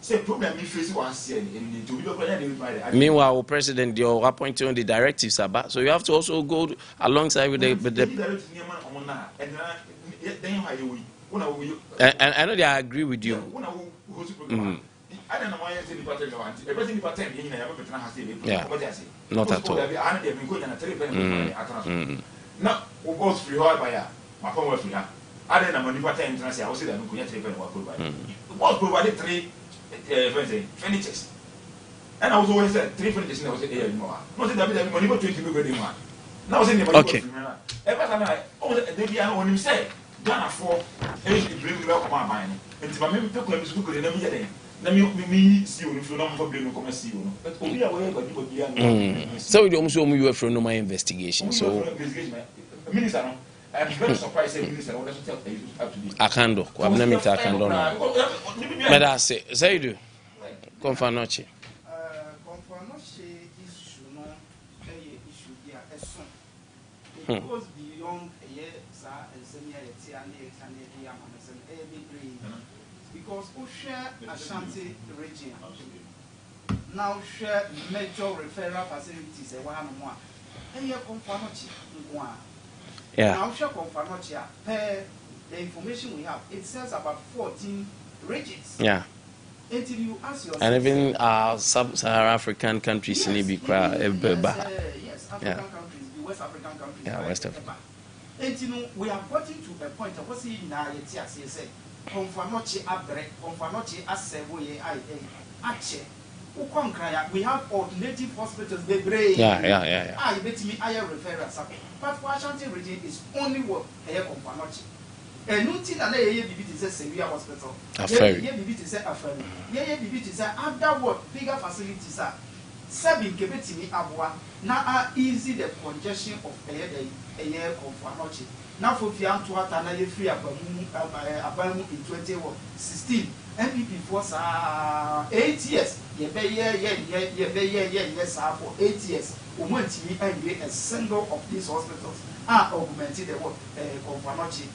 Say problem you face was in the meanwhile, President, you're appointing on the directives about, so you have to also go alongside with the. And I know they agree with you. I don't know why I say not at all. Now, we both free hard by my phone was free. I don't know when you attend and I say, I will see that we couldn't take what provided 3 furnitures. And I was always said 3 furnitures and I was a more. Not that money for 20 people anymore. Now I was in the okay. Every time I they on him say, Ghana 4 bring well my mind. And if I remember people in school, let me get in. Let me see you if you don't come and see you. But we are aware of people. So we almost you were from my investigation. So Minister, I'm very surprised. Minister, what does it tell you have to be? Akando, I'm not meeting Akando now. But I say you do. Confanoche. Confanoche issue no issue here as soon. It goes beyond a year, sir, and senior because we share Ashanti region. Now share major referral facilities. Yeah. Now share Confanoche per the information we have. It says about 14 regions. Yeah. Until you ask yourself, and even sub-Saharan African countries in Ibikra, yes, African countries, the West African countries. Yeah, West Africa. And you know, we have gotten to a point of what's in our say, Confanoche abre, Confanoche aseboye ache. We have alternative hospitals, Yeah. I bet me I referrals. But for Ashanti region is only what a Confanoche. And nothing that they BB to say Sevilla Hospital. BB to say a ferry. BB to say other what bigger facilities are. Sabin Kebetini Abwa. Now easy the congestion of a year Confanoche. Now for Fiantua Tana free Abamu in 2016. MPP for 8 years. Yes, for 8 years. We went to be a single of these hospitals are augmented the work Confanoche.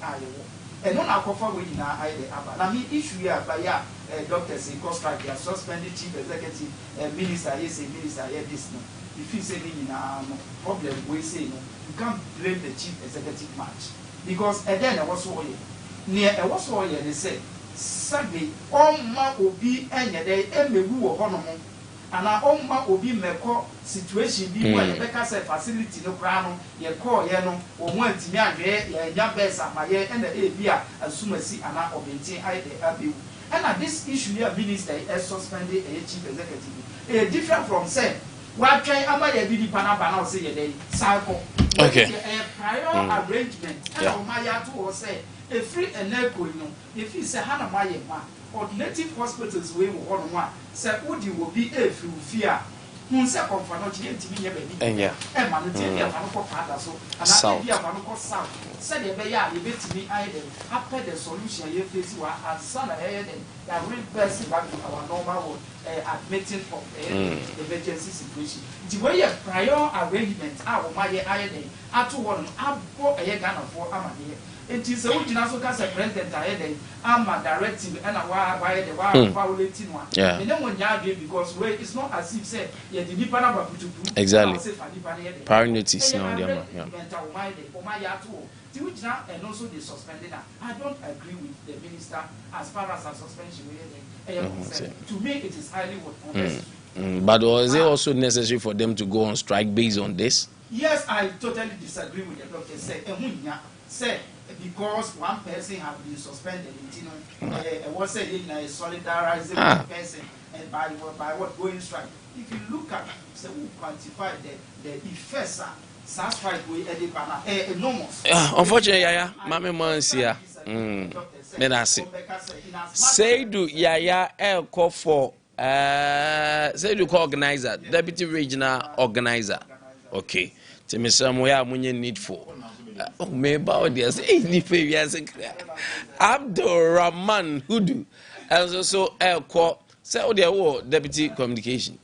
And non alcohol we in our idea. I mean, issue here by doctors in cost strike, they are suspended chief executive minister, yes, minister, this no. If you say in our problem, we say no, you can't blame the chief executive much. Because again, I was so near a was so they say, Sunday, all my obi and your day, and me woo or and our own ma obi meko situation bi where the better facility no crown ye call ye no or want to me and ya best at my year and the abia as soon as see an obtain I the abu. And this issue here minister is suspended a chief executive. Different from say what try about a bidi panabana say a day cycle. Okay. A prior arrangement and my yatu or say a free and echo, you know, if he say Hannah my man. Alternative hospitals we will one say Udi will be a few fear. Who say Confanoche to me, baby, and Manatania Panaco so and Panaco South. Said a bear, you bet me either after the solution you face you are son ahead and that real person back to our normal admitting of emergency situation. The way a prior arrangement, our my iron, at one, I've bought a Ghana for Amania. It is a which also cast a president ahead and my directive and why the violating one. Yeah. And then when you argue because it's not as if say you the deeper about to exactly. Priorities now, yeah. And also they suspended that. I don't agree with the minister as far as a suspension. To me, it is highly unnecessary. But is it also necessary for them to go on strike based on this? Yes, I totally disagree with the doctor. Say because one person has been suspended, was a solidarizing person, and by what going strike. If you look at who quantify the effects. Unfortunately, Yaya, Mama Mansia. Then I see. Say do Yaya call for say do co-organizer, deputy regional organizer. Okay. Tell me somewhere I'm need for. Oh, maybe I say Abdul Rahman Hudu. And also call say the deputy communication.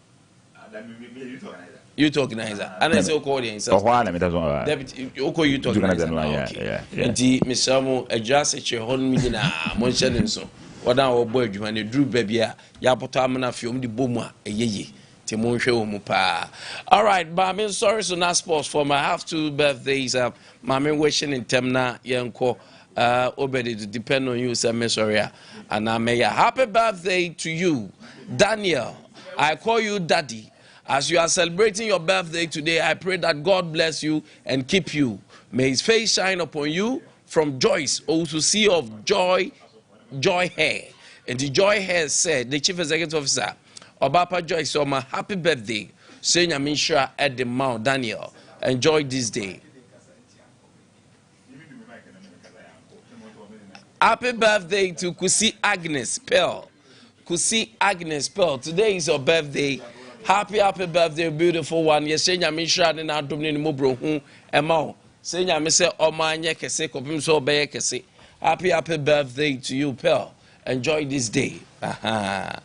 Youth organizer. And I say, call the deputy, youth organizer. Okay. And the Mr. Address at your home meeting. Monshadin so. What now, boy, you and the Drew baby, Yapotamana film the Boma, a ye. Timon show mupa. All right, but I'm sorry, so not sports for my half 2 birthdays. Mammy wishing in Temna, Yanko, obedi to depend on you, Sam sorry. And I may happy birthday to you, Daniel. I call you Daddy. As you are celebrating your birthday today, I pray that God bless you and keep you. May his face shine upon you. From Joyce, also see of Joy Hair. And the Joy Hair said, the Chief Executive Officer, Obapa Joyce, my happy birthday. Saying I'm sure at the Mount Daniel. Enjoy this day. Happy birthday to Kusi Agnes Pearl. Kusi Agnes Pearl. Today is your birthday. Happy birthday, beautiful one. Yes, say nyame shra ne na adom ne mo brohu ema. Say nyame say omanye kese kopim so obeye kese. Happy birthday to you, Pearl. Enjoy this day. Aha.